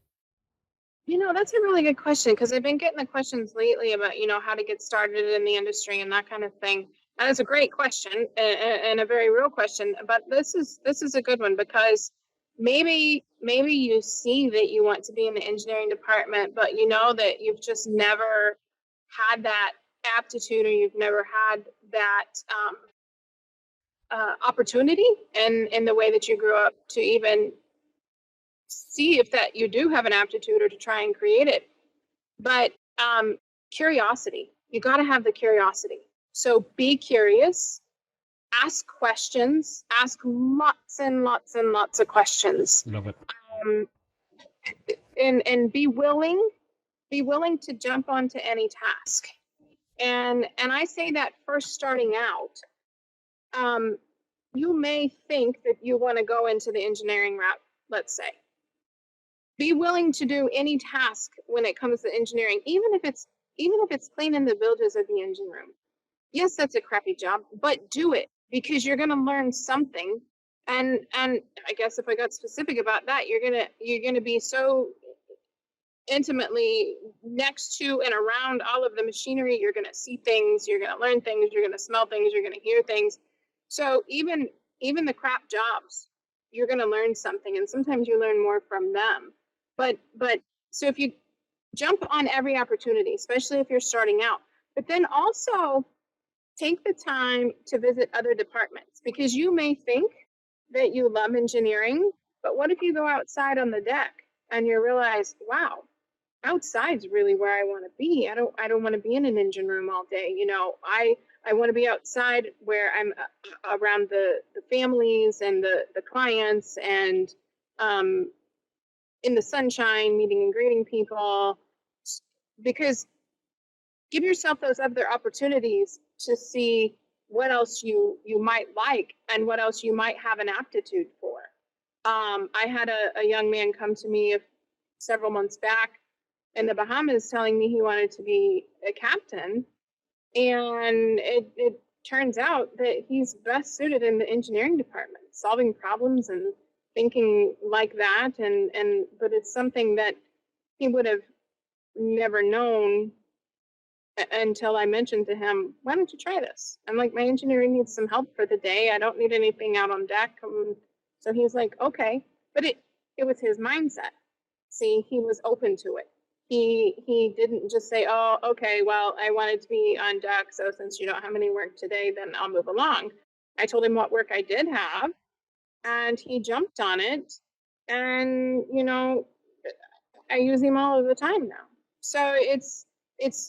That's a really good question, because I've been getting the questions lately about, how to get started in the industry and that kind of thing. And it's a great question and a very real question. But this is a good one, because maybe you see that you want to be in the engineering department, but you know that you've just never had that aptitude, or you've never had that opportunity in the way that you grew up to even see if that you do have an aptitude, or to try and create it. But curiosity, you got to have the curiosity. So be curious, ask questions, ask lots and lots and lots of questions. Love it. And be willing to jump onto any task. And I say that first starting out, you may think that you want to go into the engineering route, let's say. Be willing to do any task when it comes to engineering, even if it's cleaning the bilges of the engine room. Yes, that's a crappy job, but do it, because you're going to learn something. And I guess if I got specific about that, you're going to be so intimately next to and around all of the machinery. You're going to see things, you're going to learn things, you're going to smell things, you're going to hear things. So even the crap jobs, you're going to learn something, and sometimes you learn more from them. But so if you jump on every opportunity, especially if you're starting out, But then also take the time to visit other departments, because you may think that you love engineering, but what if you go outside on the deck and you realize, wow, outside's really where I want to be. I don't want to be in an engine room all day. I want to be outside where I'm around the families and the clients, and in the sunshine, meeting and greeting people, because give yourself those other opportunities to see what else you might like and what else you might have an aptitude for. I had a young man come to me several months back in the Bahamas telling me he wanted to be a captain. And it turns out that he's best suited in the engineering department, solving problems and thinking like that. But it's something that he would have never known until I mentioned to him, why don't you try this? I'm like, my engineering needs some help for the day. I don't need anything out on deck. So he's like, okay. But it was his mindset. See, he was open to it. He didn't just say, oh, okay, well, I wanted to be on deck, so since you don't have any work today, then I'll move along. I told him what work I did have, and he jumped on it. And, I use him all of the time now. So it's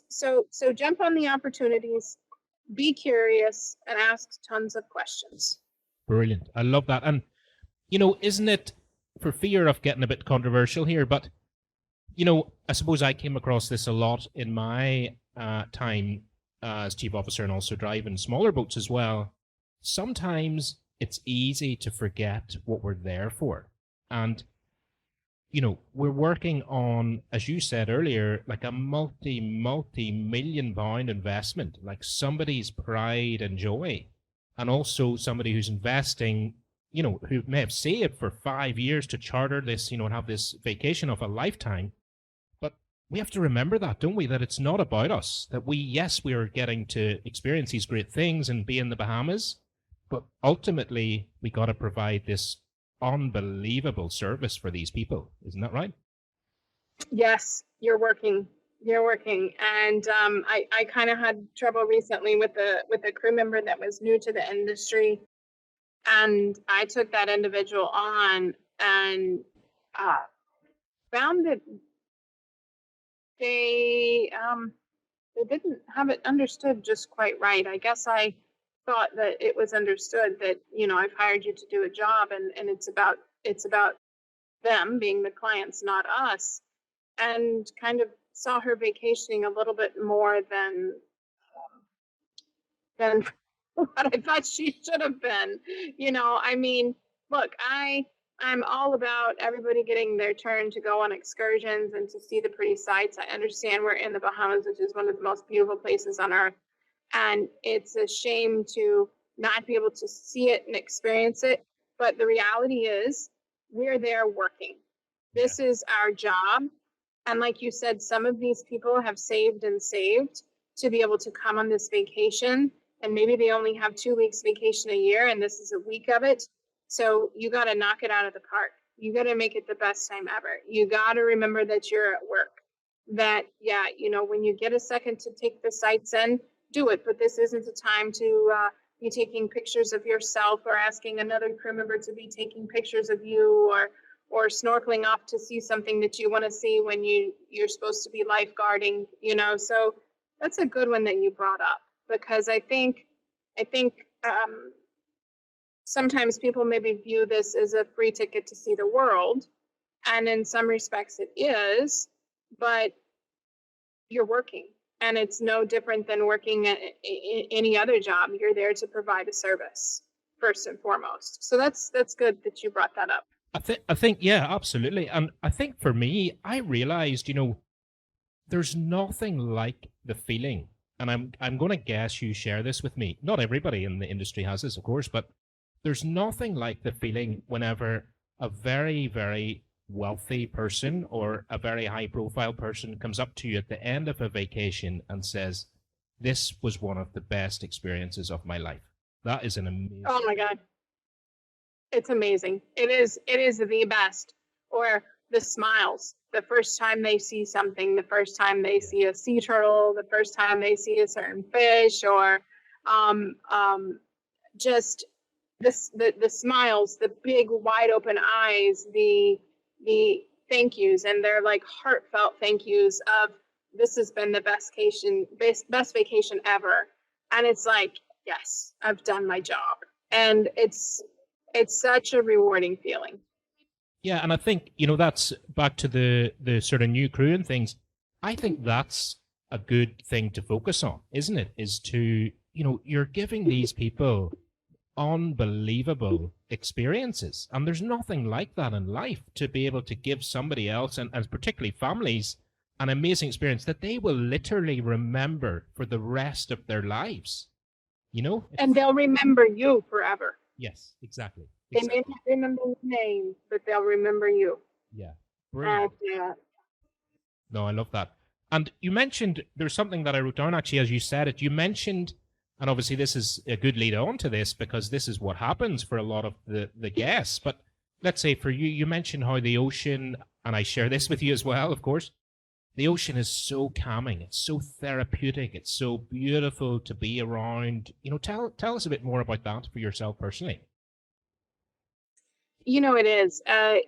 so jump on the opportunities, be curious, and ask tons of questions. Brilliant. I love that. And, isn't it, for fear of getting a bit controversial here, but I suppose I came across this a lot in my time as chief officer and also driving smaller boats as well. Sometimes it's easy to forget what we're there for. And, we're working on, as you said earlier, like a multi-million pound investment, like somebody's pride and joy, and also somebody who's investing, who may have saved for 5 years to charter this, and have this vacation of a lifetime. We have to remember that, don't we? That it's not about us. That we are getting to experience these great things and be in the Bahamas, but ultimately we got to provide this unbelievable service for these people. Isn't that right? Yes, you're working. And I kind of had trouble recently with a crew member that was new to the industry, and I took that individual on and found that they didn't have it understood just quite right. I guess I thought that it was understood that, I've hired you to do a job, and it's about them being the clients, not us, and kind of saw her vacationing a little bit more than what I thought she should have been. Look, I'm all about everybody getting their turn to go on excursions and to see the pretty sights. I understand we're in the Bahamas, which is one of the most beautiful places on earth. And it's a shame to not be able to see it and experience it. But the reality is we're there working. This is our job. And like you said, some of these people have saved to be able to come on this vacation. And maybe they only have 2 weeks vacation a year, and this is a week of it. So you got to knock it out of the park. You got to make it the best time ever. You got to remember that you're at work. That, when you get a second to take the sights in, do it. But this isn't the time to be taking pictures of yourself or asking another crew member to be taking pictures of you, or snorkeling off to see something that you want to see when you're supposed to be lifeguarding. So that's a good one that you brought up, because I think sometimes people maybe view this as a free ticket to see the world, and in some respects it is, but you're working, and it's no different than working at any other job. You're there to provide a service first and foremost. So that's good that you brought that up. I think, yeah, absolutely. And I think for me, I realized, there's nothing like the feeling, and I'm going to guess you share this with me. Not everybody in the industry has this, of course, but there's nothing like the feeling whenever a very, very wealthy person or a very high profile person comes up to you at the end of a vacation and says, this was one of the best experiences of my life. That is an amazing. Oh my God. It's amazing. It is the best. Or the smiles, the first time they see something, the first time they see a sea turtle, the first time they see a certain fish, or just the smiles, the big wide open eyes, the thank yous, and they're like heartfelt thank yous of this has been the best vacation ever. And it's like, yes, I've done my job. And it's such a rewarding feeling. Yeah, and I think, that's back to the sort of new crew and things. I think that's a good thing to focus on, isn't it? Is to, you're giving these people unbelievable experiences. And there's nothing like that in life, to be able to give somebody else, and particularly families, an amazing experience that they will literally remember for the rest of their lives. And they'll remember you forever. Yes, exactly. They may not remember your name, but they'll remember you. Yeah. Brilliant. No, I love that. And you mentioned, there's something that I wrote down actually as you said it. You mentioned, and obviously this is a good lead on to this, because this is what happens for a lot of the guests. But let's say for you, you mentioned how the ocean, and I share this with you as well, of course, the ocean is so calming. It's so therapeutic. It's so beautiful to be around. Tell us a bit more about that for yourself personally. It is. I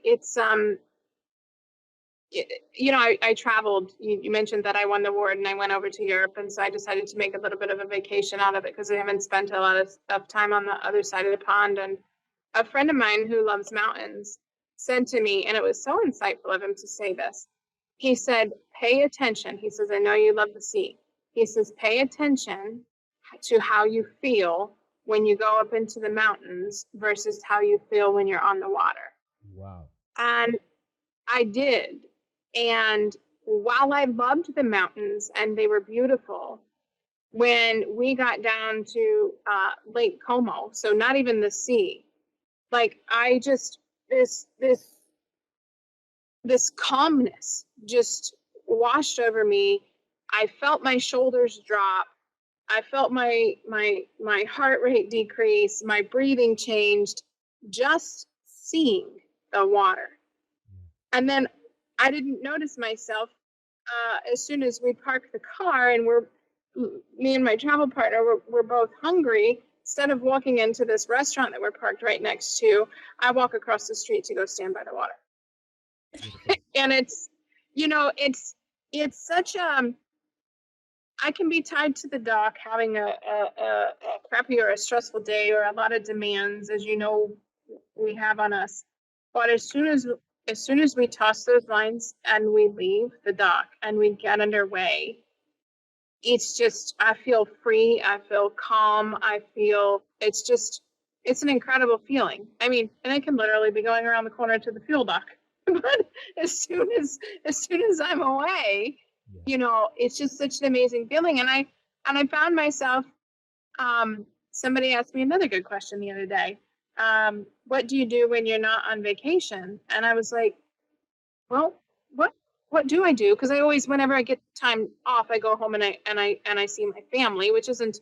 traveled. You mentioned that I won the award and I went over to Europe. And so I decided to make a little bit of a vacation out of it, because I haven't spent a lot of time on the other side of the pond. And a friend of mine who loves mountains said to me, and it was so insightful of him to say this, he said, pay attention. He says, I know you love the sea. He says, pay attention to how you feel when you go up into the mountains versus how you feel when you're on the water. Wow. And I did. And while I loved the mountains and they were beautiful, when we got down to Lake Como, so not even the sea, like I just, this calmness just washed over me. I felt my shoulders drop. I felt my heart rate decrease. My breathing changed, just seeing the water. And then I didn't notice myself as soon as we parked the car, and me and my travel partner were both hungry. Instead of walking into this restaurant that we're parked right next to, I walk across the street to go stand by the water. And it's such I can be tied to the dock, having a crappy or a stressful day or a lot of demands, as we have on us. But as soon as we toss those lines and we leave the dock and we get underway, it's just, I feel free. I feel calm. It's an incredible feeling. I mean, and I can literally be going around the corner to the fuel dock, but as soon as I'm away, it's just such an amazing feeling. And I found myself, somebody asked me another good question the other day. What do you do when you're not on vacation? And I was like, well, what do I do? Because I always, whenever I get time off, I go home and I see my family, which isn't,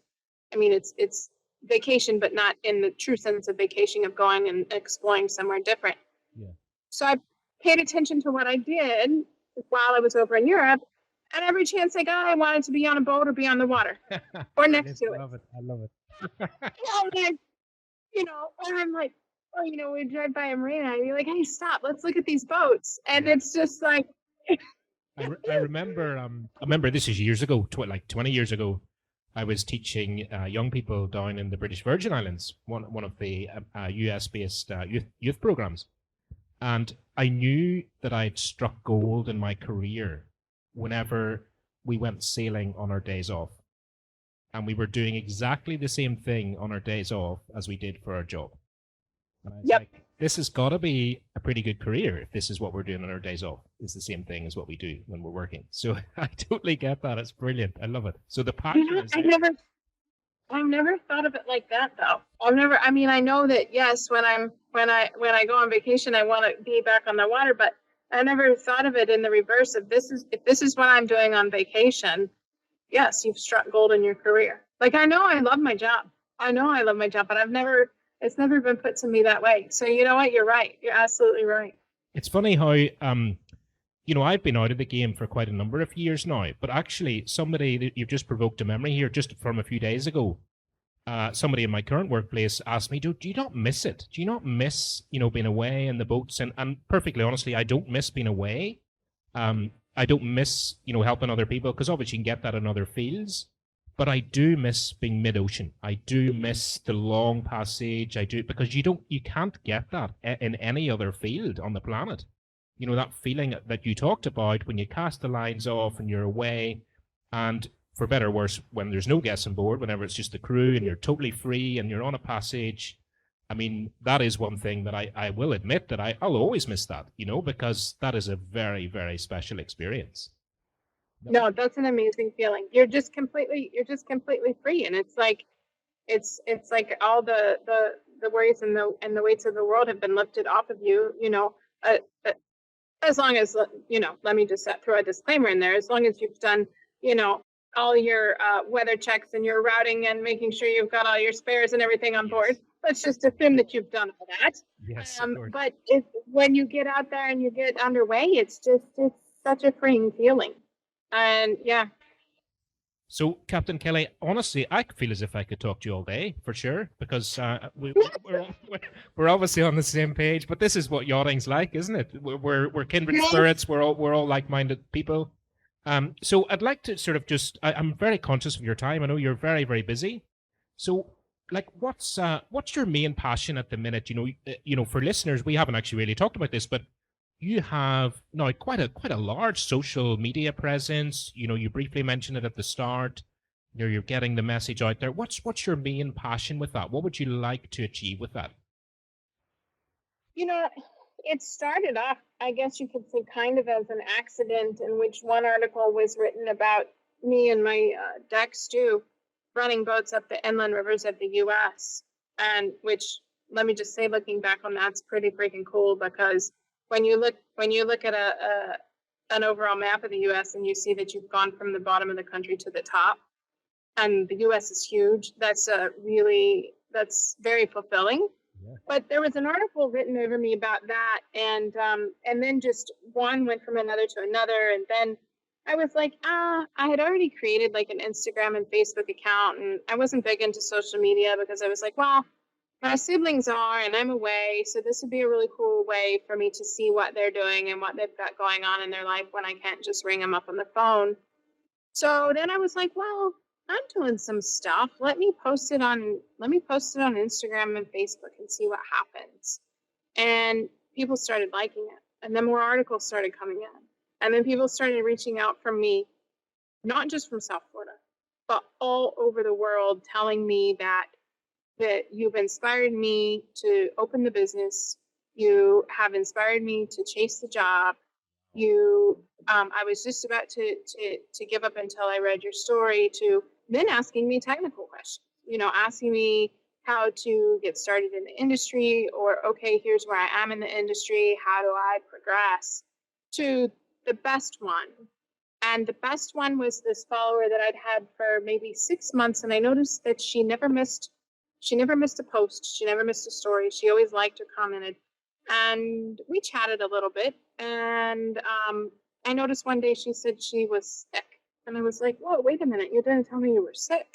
I mean, it's vacation, but not in the true sense of vacation, of going and exploring somewhere different. Yeah. So I paid attention to what I did while I was over in Europe, and every chance I got, I wanted to be on a boat or be on the water or next to it. I love it. And I'm like, we drive by a marina and you're like, hey, stop, let's look at these boats. And it's just like, I remember this is years ago, like 20 years ago, I was teaching young people down in the British Virgin Islands, one of the US-based youth programs. And I knew that I'd struck gold in my career whenever we went sailing on our days off. And we were doing exactly the same thing on our days off as we did for our job. And I was like, this has got to be a pretty good career if this is what we're doing on our days off. It's the same thing as what we do when we're working. So I totally get that. It's brilliant. I love it. So the passion is there. I've never thought of it like that, though. I know that, yes, when I go on vacation, I want to be back on the water, but I never thought of it in the reverse of if this is what I'm doing on vacation. Yes, you've struck gold in your career. Like, I know I love my job, but it's never been put to me that way. So you know what? You're right. You're absolutely right. It's funny how, I've been out of the game for quite a number of years now, but actually somebody that you've just provoked a memory here just from a few days ago. Somebody in my current workplace asked me, do you not miss it? Do you not miss, being away in the boats? And perfectly honestly, I don't miss being away. I don't miss, helping other people because obviously you can get that in other fields. But I do miss being mid-ocean. I do miss the long passage. I do, because you can't get that in any other field on the planet. That feeling that you talked about when you cast the lines off and you're away, and for better or worse, when there's no guests on board, whenever it's just the crew and you're totally free and you're on a passage. I mean, that is one thing that I will admit that I'll always miss that, because that is a very, very special experience. No, that's an amazing feeling. You're just completely free, and it's like all the worries and the weights of the world have been lifted off of you. As long as let me just throw a disclaimer in there. As long as you've done all your weather checks and your routing and making sure you've got all your spares and everything on board. Let's just assume that you've done all that. Yes, but when you get out there and you get underway, it's such a freeing feeling. And yeah. So, Captain Kelly, honestly, I feel as if I could talk to you all day for sure, because we're obviously on the same page. But this is what yachting's like, isn't it? We're kindred spirits. We're all like-minded people. So, I'd like to sort of I'm very conscious of your time. I know you're very, very busy. So, like, what's your main passion at the minute? For listeners, we haven't actually really talked about this, but you have now quite a large social media presence. You briefly mentioned it at the start. You're getting the message out there. What's your main passion with that? What would you like to achieve with that? It started off, I guess you could say, kind of as an accident, in which one article was written about me and my deck stew running boats up the inland rivers of the U.S. And which, let me just say, looking back on that's pretty freaking cool, because when you look at an overall map of the U.S. and you see that you've gone from the bottom of the country to the top, and the U.S. is huge, that's very fulfilling. Yeah. But there was an article written over me about that, and then just one went from another to another, and then I was like, I had already created like an Instagram and Facebook account, and I wasn't big into social media because I was like, well, my siblings are, and I'm away, so this would be a really cool way for me to see what they're doing and what they've got going on in their life when I can't just ring them up on the phone. So then I was like, well, I'm doing some stuff. Let me post it on Instagram and Facebook and see what happens. And people started liking it, and then more articles started coming in, and then people started reaching out from me, not just from South Florida, but all over the world, telling me that you've inspired me to open the business. You have inspired me to chase the job. I was just about to give up until I read your story, to then asking me technical questions, asking me how to get started in the industry, or, okay, here's where I am in the industry. How do I progress to the best one? And the best one was this follower that I'd had for maybe 6 months. And I noticed that she never missed a post. She never missed a story. She always liked or commented. And we chatted a little bit. And I noticed one day she said she was sick. And I was like, whoa, wait a minute. You didn't tell me you were sick.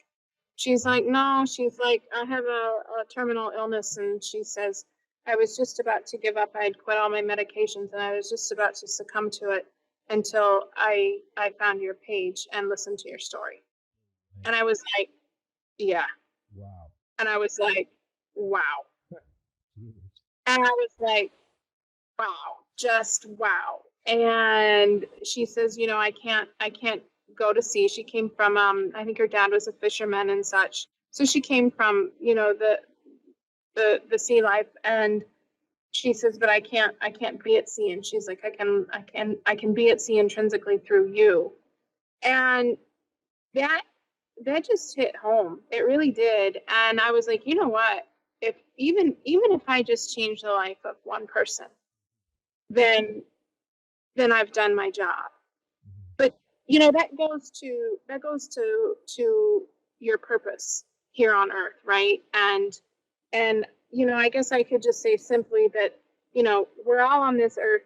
She's like, no. She's like, I have a terminal illness. And she says, I was just about to give up. I had quit all my medications, and I was just about to succumb to it until I found your page and listened to your story. And I was like, yeah. Wow. And I was like, wow. And I was like, wow, just wow. And she says, I can't go to sea. She came from, I think her dad was a fisherman and such. So she came from, the sea life. And she says, but I can't be at sea. And she's like, I can be at sea intrinsically through you. And that just hit home. It really did. And I was like, you know what? If even if I just change the life of one person, then I've done my job. But that goes to your purpose here on earth, right? And I guess I could just say simply that we're all on this earth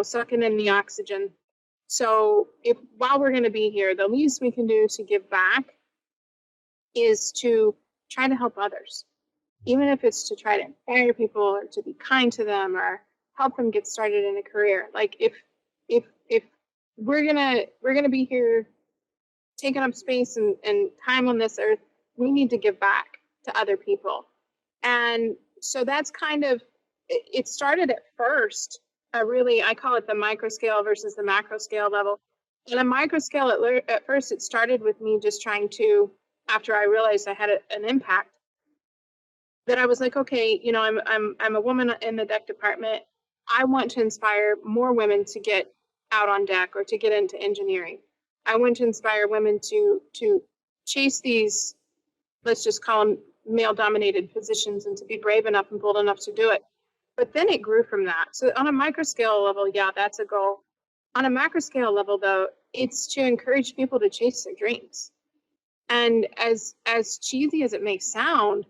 sucking in the oxygen. So while we're going to be here, the least we can do to give back is to try to help others, even if it's to try to inspire people or to be kind to them or help them get started in a career. Like if we're gonna be here taking up space and time on this earth, we need to give back to other people. And so that's kind of, it started at first, really, I call it the micro scale versus the macro scale level. On a micro scale, at first, it started with me just trying to, after I realized I had an impact, that I was like, okay, I'm a woman in the deck department. I want to inspire more women to get out on deck or to get into engineering. I want to inspire women to chase these, let's just call them male-dominated positions, and to be brave enough and bold enough to do it. But then it grew from that. So on a micro scale level, yeah, that's a goal. On a macro scale level, though, it's to encourage people to chase their dreams. And as cheesy as it may sound,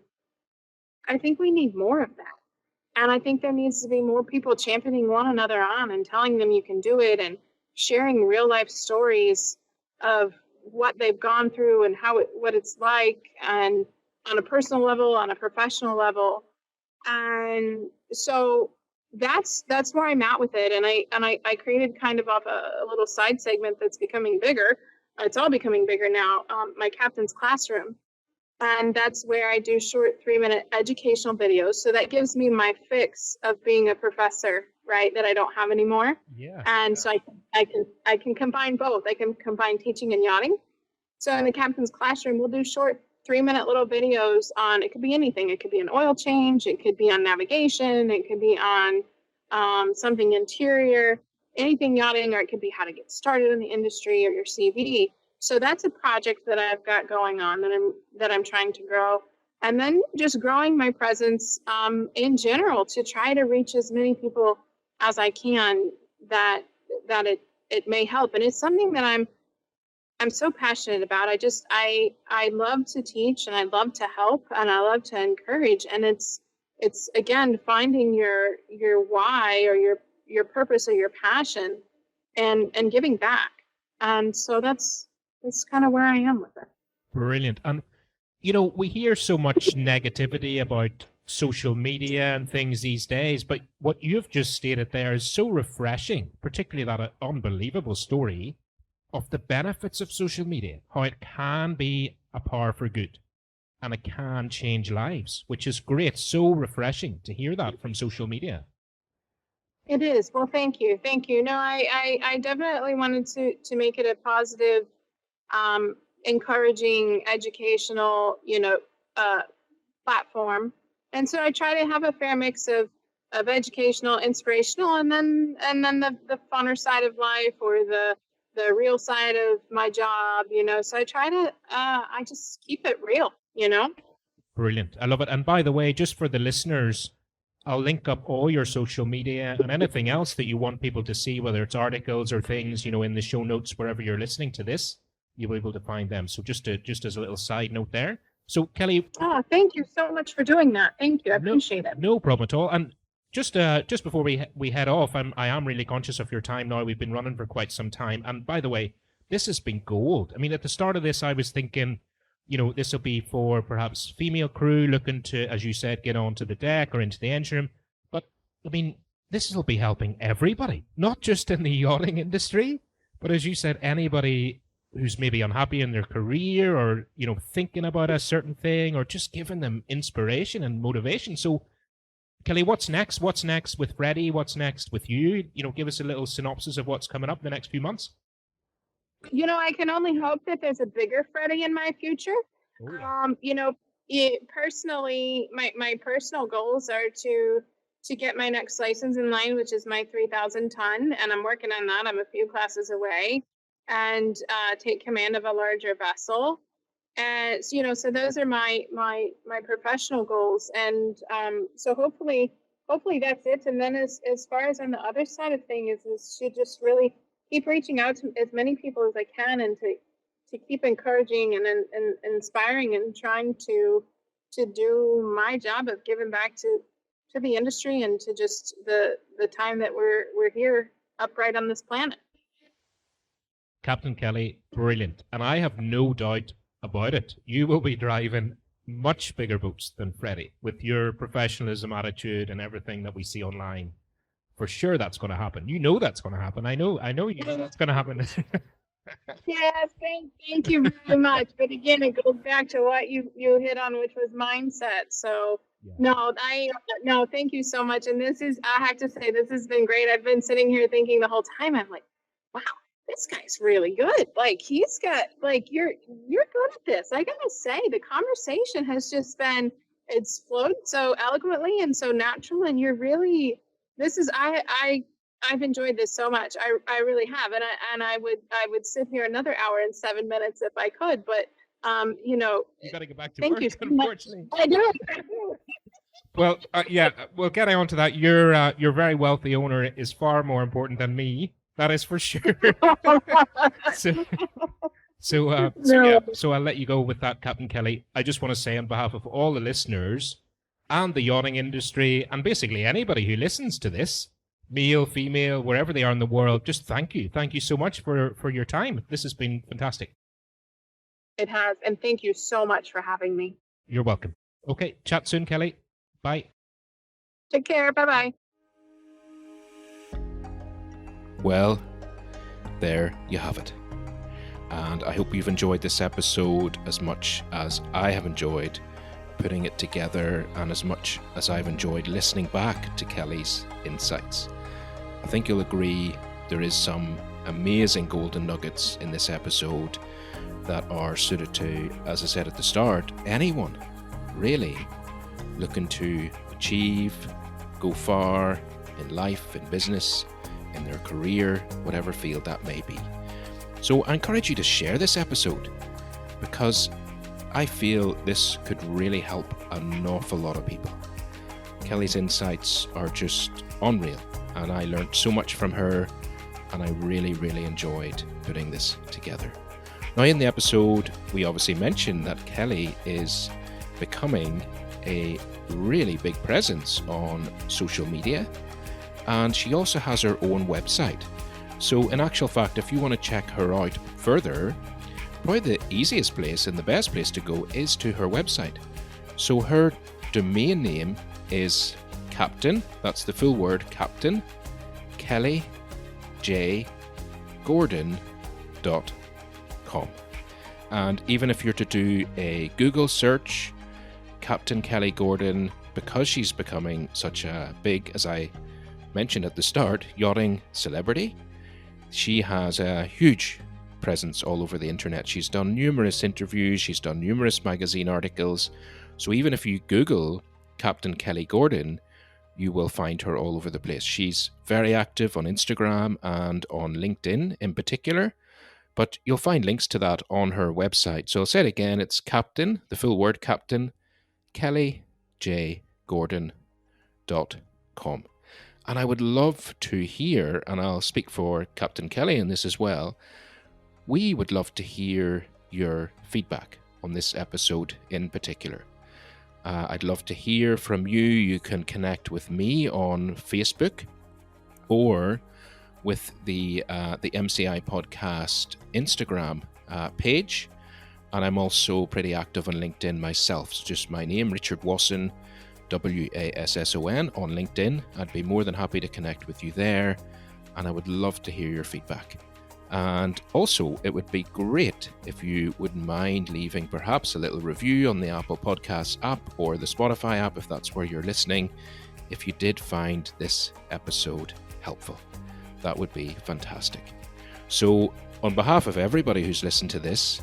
I think we need more of that. And I think there needs to be more people championing one another on and telling them you can do it, and sharing real life stories of what they've gone through and what it's like, and on a personal level, on a professional level. And so that's where I'm at with it. And I created kind of off a little side segment that's becoming bigger. It's all becoming bigger now. My captain's classroom. And that's where I do short 3-minute educational videos. So that gives me my fix of being a professor, right? That I don't have anymore. Yeah. And so I can combine both. I can combine teaching and yachting. So in the captain's classroom, we'll do short 3-minute little videos on, it could be anything. It could be an oil change. It could be on navigation. It could be on something interior, anything yachting, or it could be how to get started in the industry or your CV. So that's a project that I've got going on that I'm trying to grow. And then just growing my presence in general to try to reach as many people as I can that it may help. And it's something that I'm so passionate about. I love to teach, and I love to help, and I love to encourage. And it's again finding your why or your purpose or your passion, and giving back. And so that's kind of where I am with it. Brilliant. And we hear so much negativity about social media and things these days, but what you've just stated there is so refreshing, particularly that unbelievable story of the benefits of social media, how it can be a power for good and it can change lives, which is great. So refreshing to hear that from social media. It is. Well, thank you. Thank you. No, I definitely wanted to make it a positive, encouraging, educational, platform. And so I try to have a fair mix of educational, inspirational, and then the funner side of life, or the real side of my job, So I try to I just keep it real, Brilliant. I love it. And by the way, just for the listeners, I'll link up all your social media and anything else that you want people to see, whether it's articles or things, in the show notes, wherever you're listening to this, you'll be able to find them. So just as a little side note there. So Kelly. Oh, thank you so much for doing that. Thank you. I appreciate it. No problem at all. And just before we head off, I am really conscious of your time now. We've been running for quite some time. And by the way, this has been gold. I mean, at the start of this, I was thinking, this will be for perhaps female crew looking to, as you said, get onto the deck or into the engine room. But, I mean, this will be helping everybody, not just in the yachting industry, but as you said, anybody who's maybe unhappy in their career or, thinking about a certain thing, or just giving them inspiration and motivation. So, Kelly, what's next? What's next with Freddie? What's next with you? Give us a little synopsis of what's coming up in the next few months. I can only hope that there's a bigger Freddie in my future. Oh, yeah. Personally, my personal goals are to get my next license in line, which is my 3,000 ton, and I'm working on that. I'm a few classes away, and take command of a larger vessel. And so those are my professional goals, and so hopefully that's it. And then as far as on the other side of things is to just really keep reaching out to as many people as I can, and to keep encouraging and inspiring, and trying to do my job of giving back to the industry and to just the time that we're here upright on this planet. Captain Kelly, brilliant. And I have no doubt about it. You will be driving much bigger boats than Freddie with your professionalism, attitude, and everything that we see online. For sure that's going to happen. You know that's going to happen. I know you know that's going to happen. Yes, thank you very much. But again, it goes back to what you hit on, which was mindset. So no, thank you so much. And I have to say, this has been great. I've been sitting here thinking the whole time, I'm like, wow, this guy's really good. Like he's got, like, you're good at this. I gotta say, the conversation has just been, it's flowed so eloquently and so natural. And you're really, I've enjoyed this so much. I really have. And I would sit here another hour and 7 minutes if I could, but you got to get back to thank work, you so unfortunately. much. I do. Well, well, getting on to that, your very wealthy owner is far more important than me. That is for sure. So I'll let you go with that, Captain Kelly. I just want to say on behalf of all the listeners and the yachting industry and basically anybody who listens to this, male, female, wherever they are in the world, just thank you. Thank you so much for your time. This has been fantastic. It has, and thank you so much for having me. You're welcome. Okay, chat soon, Kelly. Bye. Take care. Bye-bye. Well, there you have it. And I hope you've enjoyed this episode as much as I have enjoyed putting it together and as much as I've enjoyed listening back to Kelly's insights. I think you'll agree there is some amazing golden nuggets in this episode that are suited to, as I said at the start, anyone really looking to achieve, go far in life, in business, in their career, whatever field that may be. So I encourage you to share this episode because I feel this could really help an awful lot of people. Kelly's insights are just unreal, and I learned so much from her, and I really, really enjoyed putting this together. Now, in the episode, we obviously mentioned that Kelly is becoming a really big presence on social media, and she also has her own website. So in actual fact, if you want to check her out further, probably the easiest place and the best place to go is to her website. So her domain name is Captain, that's the full word, Captain, Kelly J. Gordon.com. And even if you're to do a Google search, Captain Kelly Gordon, because she's becoming such a big, as I mentioned at the start, yachting celebrity, she has a huge presence all over the internet. She's done numerous interviews, she's done numerous magazine articles. So even if you Google Captain Kelly Gordon, you will find her all over the place. She's very active on Instagram and on LinkedIn in particular, but you'll find links to that on her website. So I'll say it again, it's Captain, the full word Captain, Kelly J. Gordon.com. And I would love to hear, and I'll speak for Captain Kelly in this as well, we would love to hear your feedback on this episode in particular. I'd love to hear from you. You can connect with me on Facebook or with the MCI Podcast Instagram page. And I'm also pretty active on LinkedIn myself. So just my name, Richard Wasson, Wasson on LinkedIn. I'd be more than happy to connect with you there. And I would love to hear your feedback. And also, it would be great if you wouldn't mind leaving perhaps a little review on the Apple Podcasts app or the Spotify app, if that's where you're listening, if you did find this episode helpful. That would be fantastic. So, on behalf of everybody who's listened to this,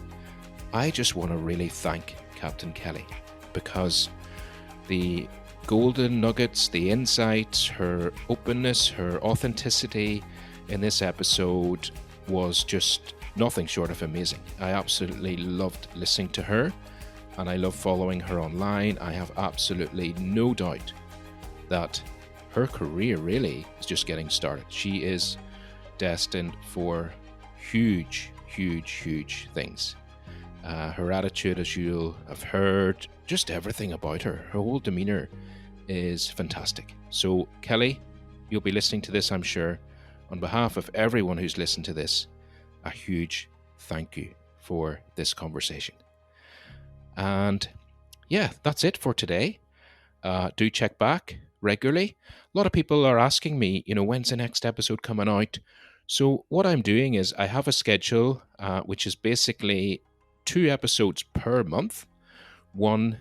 I just want to really thank Captain Kelly, because the golden nuggets, the insights, her openness, her authenticity in this episode was just nothing short of amazing. I absolutely loved listening to her, and I love following her online. I have absolutely no doubt that her career really is just getting started. She is destined for huge, huge, huge things. Her attitude, as you'll have heard, just everything about her, her whole demeanor is fantastic. So, Kelly, you'll be listening to this, I'm sure. On behalf of everyone who's listened to this, a huge thank you for this conversation. And yeah, that's it for today. Do check back regularly. A lot of people are asking me, when's the next episode coming out? So what I'm doing is I have a schedule, which is basically 2 episodes per month, one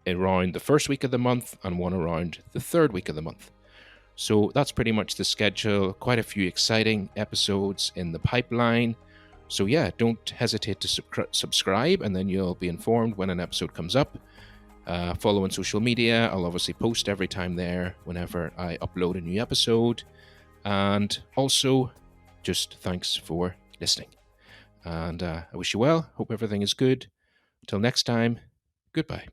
around the first week of the month and one around the third week of the month. So that's pretty much the schedule. Quite a few exciting episodes in the pipeline. So yeah, don't hesitate to subscribe, and then you'll be informed when an episode comes up. Follow on social media. I'll obviously post every time there whenever I upload a new episode. And also, just thanks for listening. And I wish you well. Hope everything is good. Until next time, goodbye.